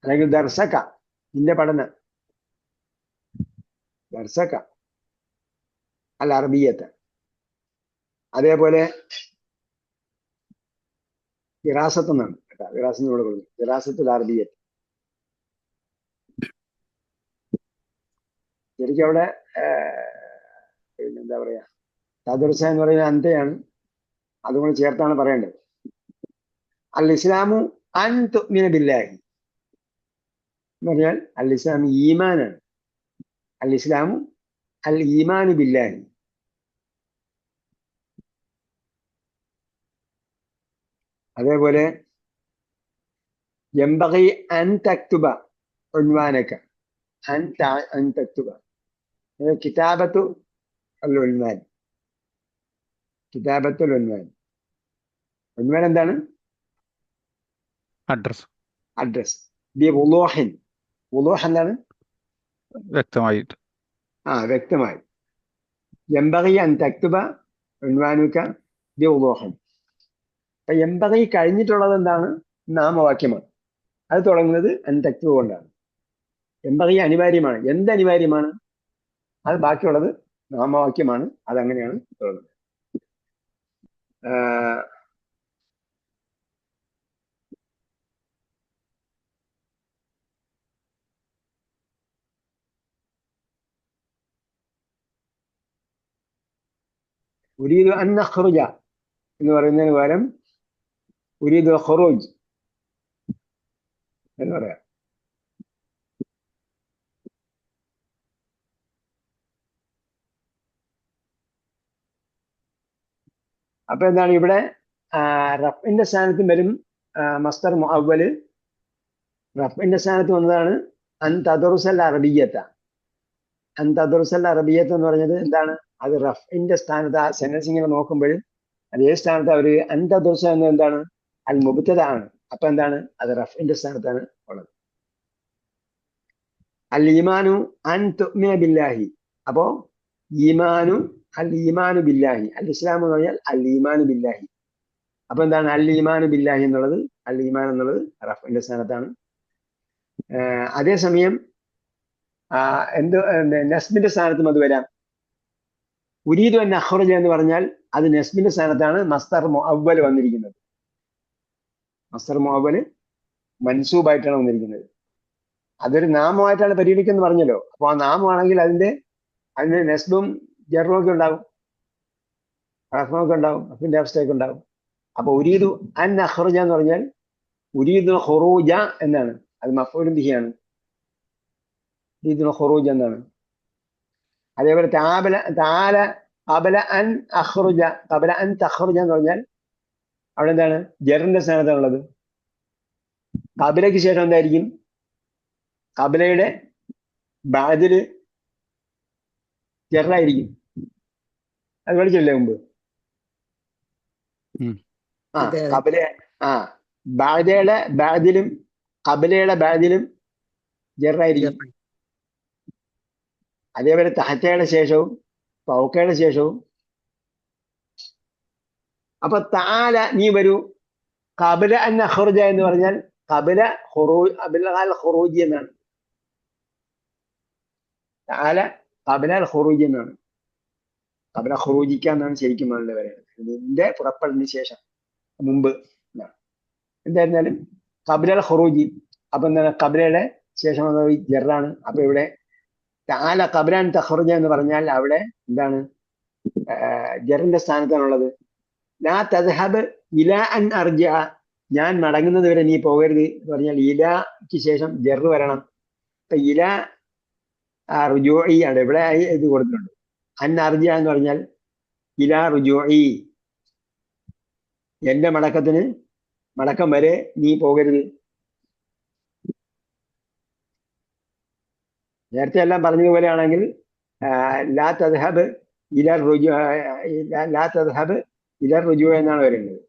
അല്ലെങ്കിൽ ദർസക, നിന്റെ പഠനം. ദർസക അൽ അറബിയ്യത. അതേപോലെ ഖിറാസത്ത് എന്നാണ്, കേട്ടോ, ദിറാസത്തിന് ഇവിടെ കൊടുക്കും, ദിറാസത്തുൽ അറബിയ്യ. ശരിക്കും അവിടെ പിന്നെന്താ പറയാ, തദർസ എന്ന് പറയുന്ന അന്തയാണ്, അതുകൊണ്ട് ചേർത്താണ് പറയേണ്ടത്. അൽ ഇസ്ലാമു അൻ തുഅ്മിന ബില്ലാഹി എന്ന് പറഞ്ഞാൽ അൽ ഇസ്ലാം ഈമാനാണ്. അൽ ഇസ്ലാമു അൽ ഈമാനു ബില്ലാഹി. അതേപോലെ യംബഗി അൻ തക്തുബ ഉൻവാനക, അൻ തക്തുബ കിതാബത്തു അൽ ഉൻവാൻ, കിതാബത്തുൽ ഉൻവാൻ. ഉൻവാൻ എന്താണ്? Address address. ബി വുളൂഹിൻ, വുളൂഹ് എന്താണ്? വ്യക്തമായിട്ട്. വ്യക്തമായി. യംബഗി അൻ തക്തുബ ഉൻവാനുക ബി വുളൂഹിൻ. അപ്പൊ യംബഗി കഴിഞ്ഞിട്ടുള്ളത് എന്താണ്? നാമവാക്യമാണ്. അത് തുടങ്ങുന്നത് അൻ തക്തുബ കൊണ്ടാണ്. യംബഗി അനിവാര്യമാണ്. എന്ത് അനിവാര്യമാണ്? അത് ബാക്കിയുള്ളത് നാമവാക്യമാണ്. അതങ്ങനെയാണ് തുടങ്ങുന്നത്. ഉരീദു അൻ നഖ്റുജ എന്ന് പറയുന്നതിന് പകരം ഉരീദു ഖുറൂജ് എന്ന് പറയാം. അപ്പൊ എന്താണ് ഇവിടെ റഫിന്റെ സ്ഥാനത്തും വരും മസ്തർ മുഅവ്വല്. റഫിന്റെ സ്ഥാനത്ത് വന്നതാണ് അൻ തദറുസൽ അറബിയ്യത്ത. അൻ തദറുസൽ അറബിയ്യത്ത് എന്ന് പറഞ്ഞത് എന്താണ്? അത് റഫിന്റെ സ്ഥാനത്ത് ആ സെന്റൻസ് ഇങ്ങനെ നോക്കുമ്പോൾ അതേ സ്ഥാനത്ത് അവര് അൻ തദറുസ എന്നത് എന്താണ്? അൽ മുബ്തദ ആണ്. അപ്പൊ എന്താണ്? അത് റഫിന്റെ സ്ഥാനത്താണ് ഉള്ളത്. അൽ ഈമാനു അൻ തുഅ്മിന ബില്ലാഹി. അപ്പോ ഈമാനു അൽ ഈമാനു ബില്ലാഹി, അൽ ഇസ്ലാം എന്ന് പറഞ്ഞാൽ അൽ ഈമാനു ബില്ലാഹി. അപ്പൊ എന്താണ്? അൽ ഈമാനു ബില്ലാഹി എന്നുള്ളത്, അൽ ഈമാൻ എന്നുള്ളത് റഫിന്റെ സ്ഥാനത്താണ്. അതേസമയം നസ്ബിന്റെ സ്ഥാനത്തും അത് വരാം. ഉരീദു അൻ അഖ്റുജ എന്ന് പറഞ്ഞാൽ അത് നസ്ബിന്റെ സ്ഥാനത്താണ് മസ്തർ മുഅവ്വൽ വന്നിരിക്കുന്നത്. മസ്തർ മുഅവ്വൽ മൻസൂബായിട്ടാണ് വന്നിരിക്കുന്നത്. അതൊരു നാമമായിട്ടാണ് പരിഗണിക്കുന്നത് പറഞ്ഞല്ലോ. അപ്പൊ ആ നാമമാണെങ്കിൽ അതിന് നസ്ബും ജറും ഒക്കെ ഉണ്ടാവും, റഫ്മൊക്കെ ഉണ്ടാവും, റഫിന്റെ അവസ്ഥയൊക്കെ ഉണ്ടാവും. അപ്പൊ ഉരീദു അൻ അഖ്റുജ എന്ന് പറഞ്ഞാൽ ഉരീദു ഖുറൂജ എന്നാണ്, അത് മഫ്ഊലുൻ ബിഹിയാണ്. ഉരീദു ഖുറൂജ എന്നാണ്. അതേപോലെ തആല ഖബല അൻ അഖ്റുജ, ഖബല അൻ തഖ്റുജ എന്ന് പറഞ്ഞാൽ അവിടെ എന്താണ്? ജറിന്റെ സ്ഥാനത്താണുള്ളത്. ഖബലയ്ക്ക് ശേഷം എന്തായിരിക്കും? ഖബലയുടെ ബഅദില് ജറായിരിക്കും. അത് പഠിച്ചില്ലേ മുമ്പ്? ഖബല ബഅദയുടെ ബഅദിലും ഖബലയുടെ ബഅദിലും ജറായിരിക്കും. അതേപോലെ തഹത്തയുടെ ശേഷവും ഫൗക്കയുടെ ശേഷവും. അപ്പൊ തആല നീ വരൂ, ഖബല അൻ അഖ്റുജ എന്ന് പറഞ്ഞാൽ ഖബല ഖുറൂജി എന്നാണ്. തആല ഖബല അൽ ഖുറൂജി എന്നാണ്. ഖബല ഖുറൂജിക്ക എന്നാണ് ശരിക്കും വേണ്ടത് പറയുന്നത്. ഇതിന്റെ പുറപ്പെടലിന് ശേഷം, മുമ്പ് എന്നാണ്. എന്തായിരുന്നാലും ഖബല അൽ ഖുറൂജി. അപ്പൊ എന്താണ്? ഖബലയുടെ ശേഷം വന്നത് ജറാണ്. അപ്പൊ ഇവിടെ തആല ഖബല അൻ തഖ്റുജ എന്ന് പറഞ്ഞാൽ അവിടെ എന്താണ്? ജറിന്റെ സ്ഥാനത്താണുള്ളത്. ലാ തദ്ഹബ് ഇലാ അൻ അർജിഅ, ഞാൻ മടങ്ങുന്നത് വരെ നീ പോകരുത് എന്ന് പറഞ്ഞാൽ ഇലാക്ക് ശേഷം ജറ് വരണം. ഇപ്പൊ ഇല റുജൂഇ ആണ് ഇവിടെ ഇത് കൊടുത്തിട്ടുണ്ട്. അൻ അർജിഅ എന്ന് പറഞ്ഞാൽ ഇലാ റുജൂഇ, എന്റെ മടക്കം വരെ നീ പോകരുത്. നേരത്തെ എല്ലാം പറഞ്ഞതുപോലെയാണെങ്കിൽ ലാ തദ്ഹബ് ഇലാ റുജൂ എന്നാണ് വരുന്നത്.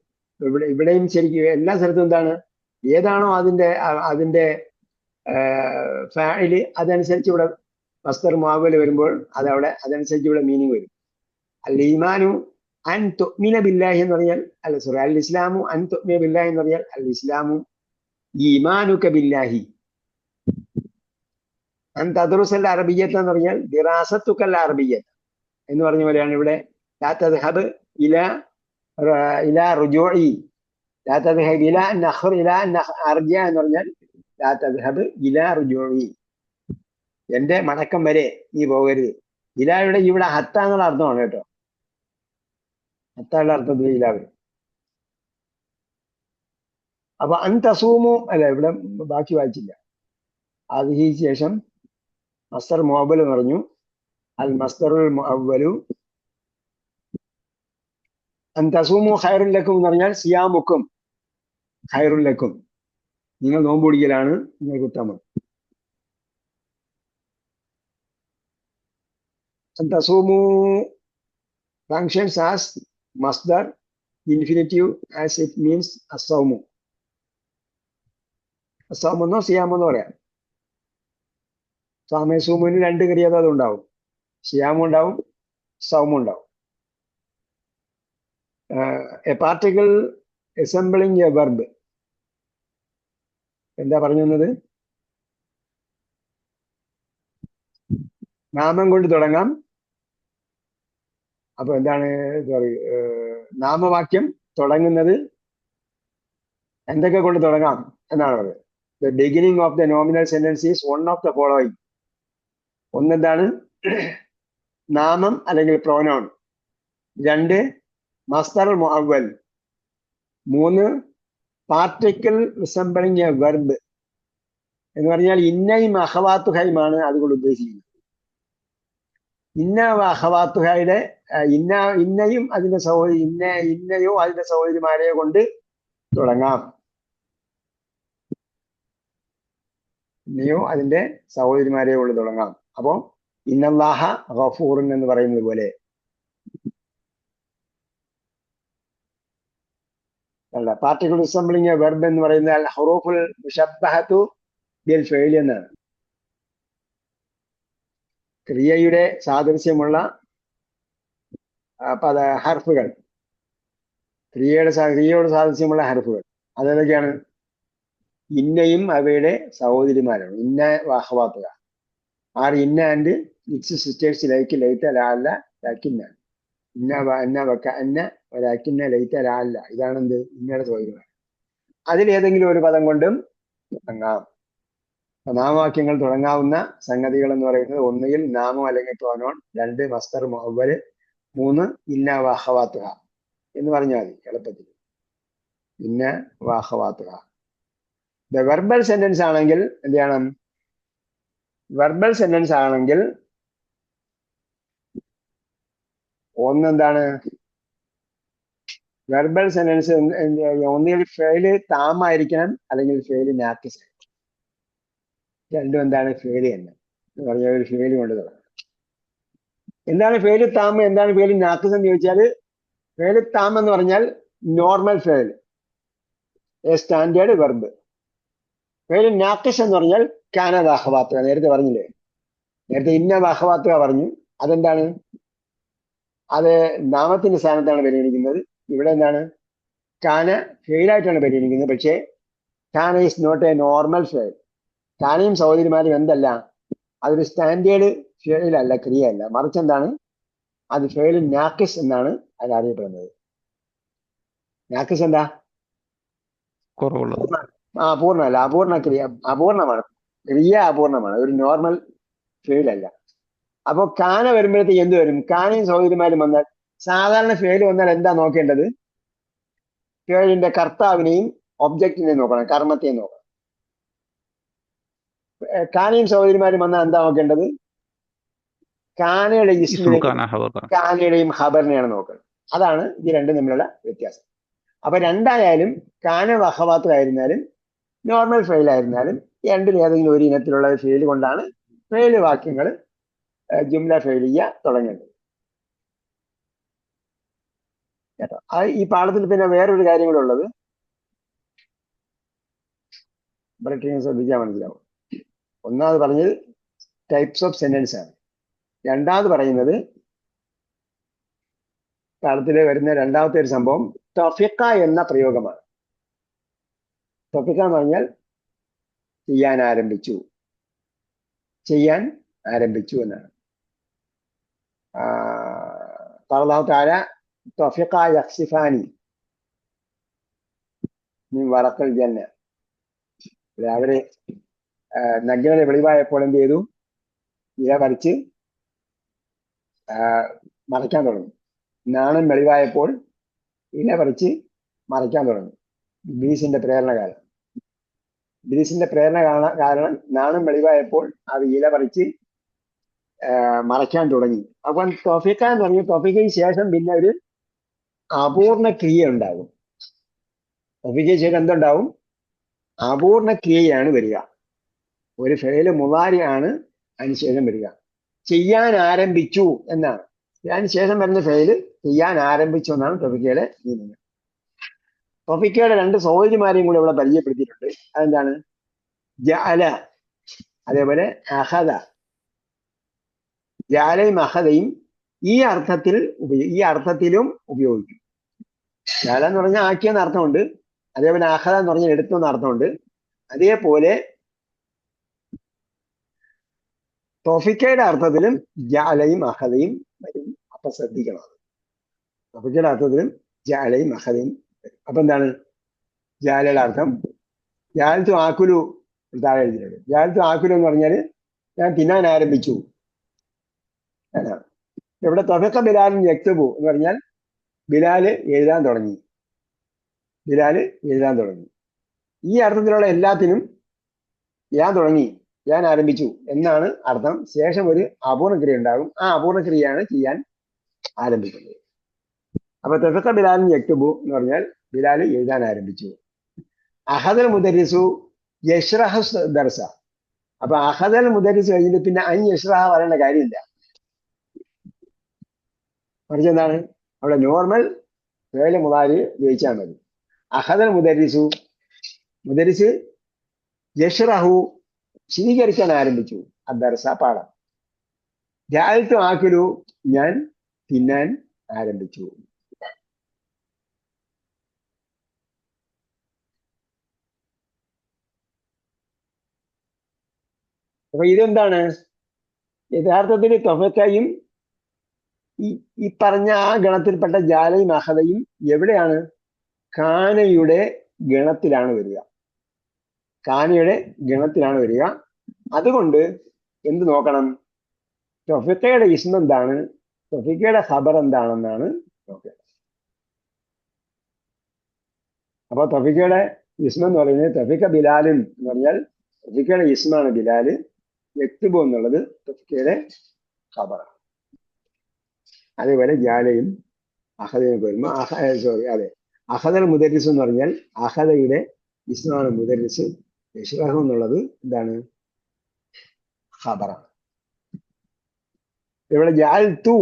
ഇവിടെയും ശരിക്കും എല്ലാ സ്ഥലത്തും എന്താണ്? ഏതാണോ അതിന്റെ ഫാഇല് അതനുസരിച്ച് ഇവിടെ മസ്ദർ മുഅവ്വൽ വരുമ്പോൾ അതവിടെ അതനുസരിച്ച് ഇവിടെ മീനിങ് വരും. അൽ ഈമാനു അൻ തുഅ്മിന ബില്ലാഹി എന്ന് പറഞ്ഞാൽ അൽ ഇസ്ലാമു അൻ തുഅ്മിന ബില്ലാഹി എന്ന് പറഞ്ഞാൽ അൽ ഇസ്ലാമു ഈമാനുക ബില്ലാഹി. അൻ തദ്റുസൽ അറബിയ്യത്ത് എന്ന് പറഞ്ഞാൽ ദിറാസത്തുകൽ അറബിയ്യത്ത് എന്ന് പറഞ്ഞ പോലെയാണ് ഇവിടെ ലാ തദ്ഹബ് ഇലാ റുജൂഇ ലാ തദ്ഹബ് ഇലാ അൻ അഖ്ർ ഇലാ അൻ അർജ എന്ന് പറഞ്ഞാൽ ലാ തദ്ഹബ് ഇലാ റുജൂഇ, എന്റെ മടക്കം വരെ നീ പോകരുത്. ഇലായുടെ ഇവിടെ ഹത്ത എന്നുള്ള അർത്ഥമാണ് കേട്ടോ. ഹത്തയുടെ അർത്ഥത്തിൽ ഇലാ വരും. അപ്പൊ അൻ തസൂമു അല്ല, ഇവിടെ ബാക്കി വായിച്ചില്ല. അതിന് ശേഷം മസ്ദർ മുഅവ്വൽ പറഞ്ഞു. അൽ മസ്ദറുൽ മുഅവ്വലു അൻ തസൂമു ഖൈറുൽ ലക്കും എന്ന് പറഞ്ഞാൽ സിയാമുക്കും ഖൈറുൽ ലക്കും, നിങ്ങൾ നോമ്പ് പിടിക്കലാണ് നിങ്ങൾക്ക് ഉത്തമം. അൻ തസൂമു functions as masdar infinitive as it means asawmu. അസൗമെന്നോ സിയാമെന്നോ പറയാം. സാമസൂമിന് രണ്ട് ക്രിയാപദം ഉണ്ടാവും, സിയാമും ഉണ്ടാവും സൗമും ഉണ്ടാവും. എ പാർട്ടിക്കിൾ എസംബിളിങ് എ വെർബ്, എന്താ പറഞ്ഞു തന്നത്? നാമം കൊണ്ട് തുടങ്ങാം. അപ്പൊ എന്താണ് നാമവാക്യം തുടങ്ങുന്നത് എന്തൊക്കെ കൊണ്ട് തുടങ്ങാം എന്നാണ് പറയുന്നത്. The beginning of the nominal sentence is one of the following. ഒന്നെന്താണ്? നാമം അല്ലെങ്കിൽ പ്രോനൗൺ. രണ്ട്, മസ്ദർ മുഅവ്വൽ. മൂന്ന്, പാർട്ടിക്കിൾ റിസംബിളിങ് എ വെർബ് എന്ന് പറഞ്ഞാൽ ഇന്നയും അഖവാത്തുഹയുമാണ് അതുകൊണ്ട് ഉദ്ദേശിക്കുന്നത്. ഇന്ന അഖവാത്തുഹയുടെ ഇന്നയും അതിന്റെ സഹോദരി ഇന്നയോ അതിന്റെ സഹോദരിമാരെയോ കൊണ്ട് തുടങ്ങാം. ഇന്നയോ അതിന്റെ സഹോദരിമാരെയോ കൊണ്ട് തുടങ്ങാം. അപ്പോ ഇന്നല്ലാഹ ഗഫൂറുൻ എന്ന് പറയുന്നത് പോലെ അല്ല, പാർട്ടിക്കിൾ റിസംബിളിങ് എ വെർബ് എന്ന് പറയുന്നത് ഹുറൂഫുൽ മുശബ്ബഹതു ബിൽ ഫഇൽ എന്നാണ്. ക്രിയയുടെ സാദൃശ്യമുള്ള ഹർഫുകൾ, ക്രിയയോട് സാദൃശ്യമുള്ള ഹർഫുകൾ അതേതൊക്കെയാണ്? ഇന്നയും അവയുടെ സഹോദരിമാരാണ്. ഇന്ന വഅഖവാത്തുഹ ആർ ഇന്ന ആൻഡ് ഇറ്റ്സ് സിസ്റ്റേഴ്സ് ലൈക്ക് ലൈത ലഅല്ല ലക്കിന്ന. ഇന്ന വഅന്ന വകഅന്ന വലകിന്ന ലൈത ലഅല്ല, ഇതാണ് എന്ത്? ഇന്നയുടെ സഹോദരിമാർ. അതിലേതെങ്കിലും ഒരു പദം കൊണ്ടും തുടങ്ങാം. നാമവാക്യങ്ങൾ തുടങ്ങാവുന്ന സംഗതികൾ എന്ന് പറയുന്നത് ഒന്നുകിൽ നാമം അല്ലെങ്കിൽ പ്രോനൗൺ, രണ്ട് മസ്ദർ മുഅവ്വൽ, മൂന്ന് ഇന്ന വഅഖവാത്തുഹ എന്ന് പറഞ്ഞാൽ മതി എളുപ്പത്തിൽ. ഇന്ന വഅഖവാത്തുഹ. വെർബൽ സെന്റൻസ് ആണെങ്കിൽ എന്ത് ചെയ്യണം? വെർബൽ സെന്റൻസ് ആണെങ്കിൽ ഒന്നെന്താണ്? വെർബൽ സെന്റൻസ് ഒന്നുകിൽ ഫെയില് താമായിരിക്കണം അല്ലെങ്കിൽ ഫെയില് നാക്കിസ്. രണ്ടും എന്താണ്? ഫെയില് തന്നെ എന്ന് പറഞ്ഞാൽ ഒരു ഫെയില് കൊണ്ട് തുടങ്ങണം. എന്താണ് ഫെയില് താമ, എന്താണ് ഫെയില് നാക്കിസ് എന്ന് ചോദിച്ചാൽ, ഫെയില് താമ എന്ന് പറഞ്ഞാൽ നോർമൽ ഫെയിൽ, എ സ്റ്റാൻഡേർഡ് വെർബ്. ഫെയില് നാക്കിസ് എന്ന് പറഞ്ഞാൽ കാന വഅഖവാത്തുഹ. നേരത്തെ പറഞ്ഞില്ലേ, നേരത്തെ ഇന്ന വഅഖവാത്തുഹ പറഞ്ഞു. അതെന്താണ്? അത് നാമത്തിന്റെ സ്ഥാനത്താണ് പരിഗണിക്കുന്നത്. ഇവിടെ എന്താണ്? കാന ഫെയിലായിട്ടാണ് പരിഗണിക്കുന്നത്. പക്ഷേ കാന ഈസ് നോട്ട് എ നോർമൽ ഫെയിൽ. കാനയും സഹോദരിമാരും എന്തല്ല? അതൊരു സ്റ്റാൻഡേർഡ് ഫെയിലല്ല, ക്രിയയല്ല. മറിച്ച് എന്താണ്? അത് ഫെയിൽ നാക്കിസ് എന്നാണ് അത് അറിയപ്പെടുന്നത്. നാക്കിസ് എന്താ? കുറവുള്ളത്. പൂർണ്ണമല്ല, അപൂർണ ക്രിയ, അപൂർണമാണ് ക്രിയ, അപൂർണമാണ്, ഒരു നോർമൽ ഫെയിൽ അല്ല. അപ്പൊ കാന വരുമ്പോഴത്തേക്ക് എന്ത് വരും? കാനയും സഹോദരിമാരും വന്നാൽ, സാധാരണ ഫെയിൽ വന്നാൽ എന്താ നോക്കേണ്ടത്? ഫെയിലിന്റെ കർത്താവിനെയും ഒബ്ജക്റ്റിനെയും നോക്കണം, കർമ്മത്തെയും നോക്കണം. കാനയും സഹോദരിമാരും വന്നാൽ എന്താ നോക്കേണ്ടത്? കാനയുടെ കാനയുടെയും ഖബറിനെയാണ് നോക്കുന്നത്. അതാണ് ഇത് രണ്ടും തമ്മിലുള്ള വ്യത്യാസം. അപ്പൊ രണ്ടായാലും കാന വഅഖവാത്തുഹ ആയിരുന്നാലും നോർമൽ ഫെയിൽ ആയിരുന്നാലും രണ്ടിൽ ഏതെങ്കിലും ഒരു ഇനത്തിലുള്ള ഫെയിൽ കൊണ്ടാണ് ഫെയിൽ വാക്യങ്ങൾ ജുംല ഫെയിലിയ തുടങ്ങേണ്ടത് കേട്ടോ. ഈ പാഠത്തിൽ പിന്നെ വേറൊരു കാര്യം കൂടെ ഉള്ളത്, ഇവിടെ ശ്രദ്ധിക്കാൻ മനസ്സിലാവും. ഒന്നാമത് പറഞ്ഞത് ടൈപ്സ് ഓഫ് സെന്റൻസ് ആണ്. രണ്ടാമത് പറയുന്നത് പാഠത്തിൽ വരുന്ന രണ്ടാമത്തെ ഒരു സംഭവം തഫിഖ എന്ന പ്രയോഗമാണ്. തഫിഖ എന്ന് പറഞ്ഞാൽ ചെയ്യാൻ ആരംഭിച്ചു എന്നാണ്. അല്ലാഹു തആല തഫിഖ യഖ്സിഫാനി, വറക്കൽ ജന്ന. അവര് നഗ്നത വെളിവായപ്പോൾ എന്ത് ചെയ്തു? ഇല പറിച്ച് മറയ്ക്കാൻ തുടങ്ങി. നാണം വെളിവായപ്പോൾ ഇല പറിച്ച് മറയ്ക്കാൻ തുടങ്ങി. ഇബ്ലീസിന്റെ പ്രേരണ കാരണം. ഇബ്ലീസിന്റെ പ്രേരണ കാരണം നാണം വെളിവായപ്പോൾ അത് ഇല പറിച്ച് മറയ്ക്കാൻ തുടങ്ങി. അപ്പം തൊഫീക്ക എന്ന് പറഞ്ഞു. തൊഫീക്കയ്ക്ക് ശേഷം പിന്നെ ഒരു അപൂർണ ക്രിയ ഉണ്ടാകും. തൊഫീക്കയ്ക്ക് ശേഷം എന്തുണ്ടാവും? അപൂർണ ക്രിയയാണ് വരിക. ഒരു ഫെയില് മുളാരിയാണ് അതിനുശേഷം വരിക. ചെയ്യാൻ ആരംഭിച്ചു എന്നാണ്. അതിന് ശേഷം വരുന്ന ഫെയില് ചെയ്യാൻ ആരംഭിച്ചു എന്നാണ് തൊഫീക്കയുടെ മീനിങ്. തൊഫീക്കയുടെ 2 സഹോദരിമാരെയും കൂടെ ഇവിടെ പരിചയപ്പെടുത്തിയിട്ടുണ്ട്. അതെന്താണ്? ജഅല, അതേപോലെ അഖദ. ജഅലയും അഖദയും ഈ അർത്ഥത്തിലും ഉപയോഗിക്കും. ജഅല എന്ന് പറഞ്ഞാൽ ആക്കിയെന്ന് അർത്ഥമുണ്ട്. അതേപോലെ അഖദ എന്ന് പറഞ്ഞാൽ എടുത്തു എന്ന അർത്ഥമുണ്ട്. അതേപോലെ തൊഫീക്കയുടെ അർത്ഥത്തിലും ജഅലയും അഖദയും വരും. അപ്പൊ ശ്രദ്ധിക്കണം. തൊഫീക്കയുടെ അർത്ഥത്തിലും ജഅലയും അഖദയും വരും. അപ്പൊ എന്താണ് ജഅലയുടെ അർത്ഥം? ജഅൽതു ആക്കുലു താഴെ എഴുതിയിട്ടുണ്ട്. ജഅൽതു ആക്കുലു എന്ന് പറഞ്ഞാല് ഞാൻ തിന്നാൻ ആരംഭിച്ചു എന്നാണ്. ഇവിടെ തൊഫീക്ക ബിലാലിൻ യക്തുബു എന്ന് പറഞ്ഞാൽ ബിലാല് എഴുതാൻ തുടങ്ങി. ബിലാല് എഴുതാൻ തുടങ്ങി. ഈ അർത്ഥത്തിലുള്ള എല്ലാത്തിനും ഞാൻ തുടങ്ങി, ഞാൻ ആരംഭിച്ചു എന്നാണ് അർത്ഥം. ശേഷം ഒരു അപൂർണക്രിയ ഉണ്ടാകും. ആ അപൂർണക്രിയയാണ് ചെയ്യാൻ ആരംഭിക്കുന്നത്. അപ്പൊ തൊഫീക്ക ബിലാലിൻ യക്തുബു എന്ന് പറഞ്ഞാൽ ബിലാല് എഴുതാൻ ആരംഭിച്ചു. അഹദൽ മുദരിസു യശ്റഹു ദർസ. അപ്പൊ അഹദൽ മുദരിസ് കഴിഞ്ഞിട്ട് പിന്നെ അൻ യശ്റഹ പറയേണ്ട കാര്യമില്ല. മറിച്ച് എന്താണ്? അവിടെ നോർമൽ ഫേല് മുളാരി ഉപയോഗിച്ചാൽ മതി. അഹദൽ മുദരിസു, മുദരിസ് യശ്റഹു സ്വീകരിക്കാൻ ആരംഭിച്ചു. അദ്ദർസ പാഠം. ജഅൽതു ആക്കുലു ഞാൻ തിന്നാൻ ആരംഭിച്ചു. അപ്പൊ ഇതെന്താണ്? യഥാർത്ഥത്തിൽ തൊഫീക്കയും ഈ പറഞ്ഞ ആ ഗണത്തിൽപ്പെട്ട ജാലയും അഹദയും എവിടെയാണ്? കാനയുടെ ഗണത്തിലാണ് വരിക. കാനയുടെ ഗണത്തിലാണ് വരിക. അതുകൊണ്ട് എന്ത് നോക്കണം? തൊഫീക്കയുടെ ഇസ്മ എന്താണ്, തൊഫീക്കയുടെ ഖബർ എന്താണെന്നാണ് നോക്കേണ്ടത്. അപ്പൊ തൊഫീക്കയുടെ ഇസ്മ എന്ന് പറയുന്നത് തൊഫീക്ക ബിലാലിൻ എന്ന് പറഞ്ഞാൽ തൊഫീക്കയുടെ ഇസ്മാണ് ബിലാല്. യക്തുബു എന്നുള്ളത് തൊഫീക്കയുടെ ഖബറാണ്. അതേപോലെ ജാലയും അഹദയും വരുമ്പോൾ അതെ അഹദൽ മുദരിസ് എന്ന് പറഞ്ഞാൽ അഹദയുടെ ഇസ്മാണ് മുദരിസ്. യശ്റഹു എന്നുള്ളത് എന്താണ്? ഖബറാണ്. ഇവിടെ ജഅൽതു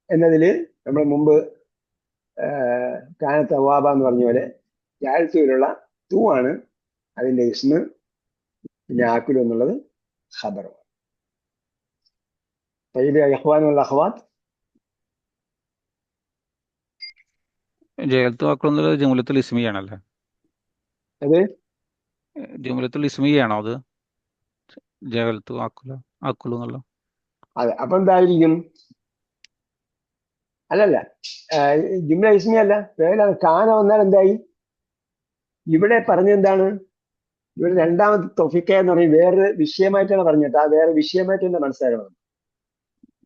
എന്നതില് നമ്മൾ മുമ്പ് കാന തവാബ എന്ന് പറഞ്ഞ പോലെ ജഅൽതുവിലുള്ള തു ആണ് അതിന്റെ ഇസ്മ. പിന്നെ ആക്കുലു എന്നുള്ളത് ഖബറാണ്. ഇഖ്വാനുൽ അഖ്വാത്ത്, ജഅൽതു ആക്കുലു എന്നുള്ളത് ജുംലത്തുൽ ഇസ്മിയാണല്ലേ? അത് ജുംലത്തുൽ ഇസ്മിയാണോ അത്? ജഅൽതു ആക്കുലു എന്നുള്ള അതെ. അപ്പൊ എന്തായിരിക്കും? അല്ലല്ല, ജുംല ഇസ്മി അല്ല, പേരാണ്. കാന വന്നാൽ എന്തായി? ഇവിടെ പറഞ്ഞെന്താണ്? ഇവിടെ രണ്ടാമത്തെ തൊഫീക്ക എന്ന് പറയും വേറെ വിഷയമായിട്ടാണ് പറഞ്ഞിട്ട്. ആ വേറെ വിഷയമായിട്ട് തന്നെ മനസ്സിലാക്കണം.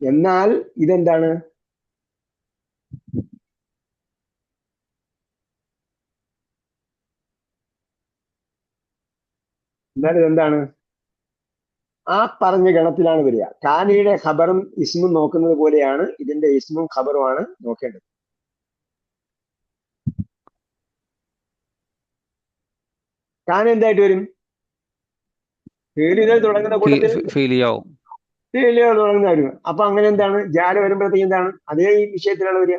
എന്നാൽ ഇതെന്താണ്? എന്നാൽ ഇതെന്താണ്? ആ പറഞ്ഞ ഗണത്തിലാണ് വരിക. കാനയുടെ ഖബറും ഇസ്മും നോക്കുന്നത് പോലെയാണ് ഇതിന്റെ ഇസ്മും ഖബറുമാണ് നോക്കേണ്ടത്. കാന എന്തായിട്ട് വരും? ഫീലുകൾ തുടങ്ങുന്ന കൂട്ടത്തിൽ ഫീലിയാവും. ഫീലുകൾ തുടങ്ങുന്ന വരും. അപ്പൊ അങ്ങനെ എന്താണ്? ജാല വരുമ്പോഴത്തേക്ക് എന്താണ്? അതേ ഈ വിഷയത്തിലാണ് വരിക.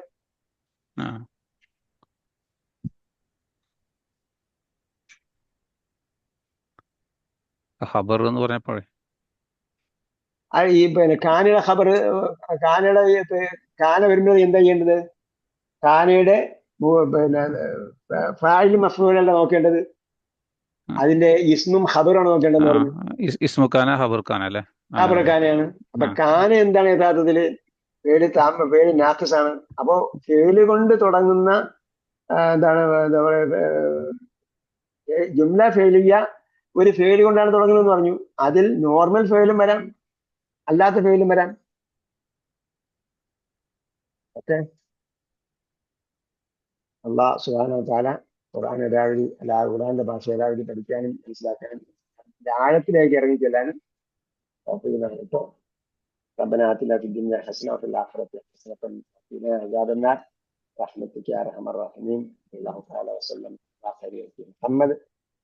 ഖബർ എന്ന് പറഞ്ഞപ്പോഴേ ഈ പിന്നെ കാനയുടെ ഖബർ, കാനയുടെ കാന വരുമ്പോൾ എന്താ ചെയ്യേണ്ടത്? കാനയുടെ പിന്നെ ഫായിലും മഫ്ഊലല്ല നോക്കേണ്ടത്. അതിന്റെ ഇസ്മും ഖബറാണ് നോക്കേണ്ടതെന്ന് പറഞ്ഞു. ഇസ്മു കാന ഖബർ കാന അല്ലേ? ഖബർ കാനയാണ്. അപ്പൊ കാന എന്താണ് യഥാർത്ഥത്തില്? പേര് നാഖിസാണ്. അപ്പോ പേര് കൊണ്ട് തുടങ്ങുന്ന എന്താണ് എന്താ പറയുക, ജുംല ഫെയിലിയ ഒരു ഫെയിൽ കൊണ്ടാണ് തുടങ്ങുന്നതെന്ന് പറഞ്ഞു. അതിൽ നോർമൽ ഫെയിലും വരാം, അല്ലാത്ത ഫെയിലും വരാം. ഓക്കെ. അള്ളാഹ് സുബ്ഹാനഹു വ തആല ഖുർആൻ ഒരാവധി അല്ല ഖുർആന്റെ ഭാഷ ഒരാവധി പഠിക്കാനും മനസ്സിലാക്കാനും ആഴത്തിലേക്ക് ഇറങ്ങി ചെല്ലാനും ഇപ്പോ ربنا آتنا في الدنيا حسنة وفي الآخرة حسنة وقنا عذاب النار برحمتك يا أرحم الراحمين. الله تعالى وسلم على خير محمد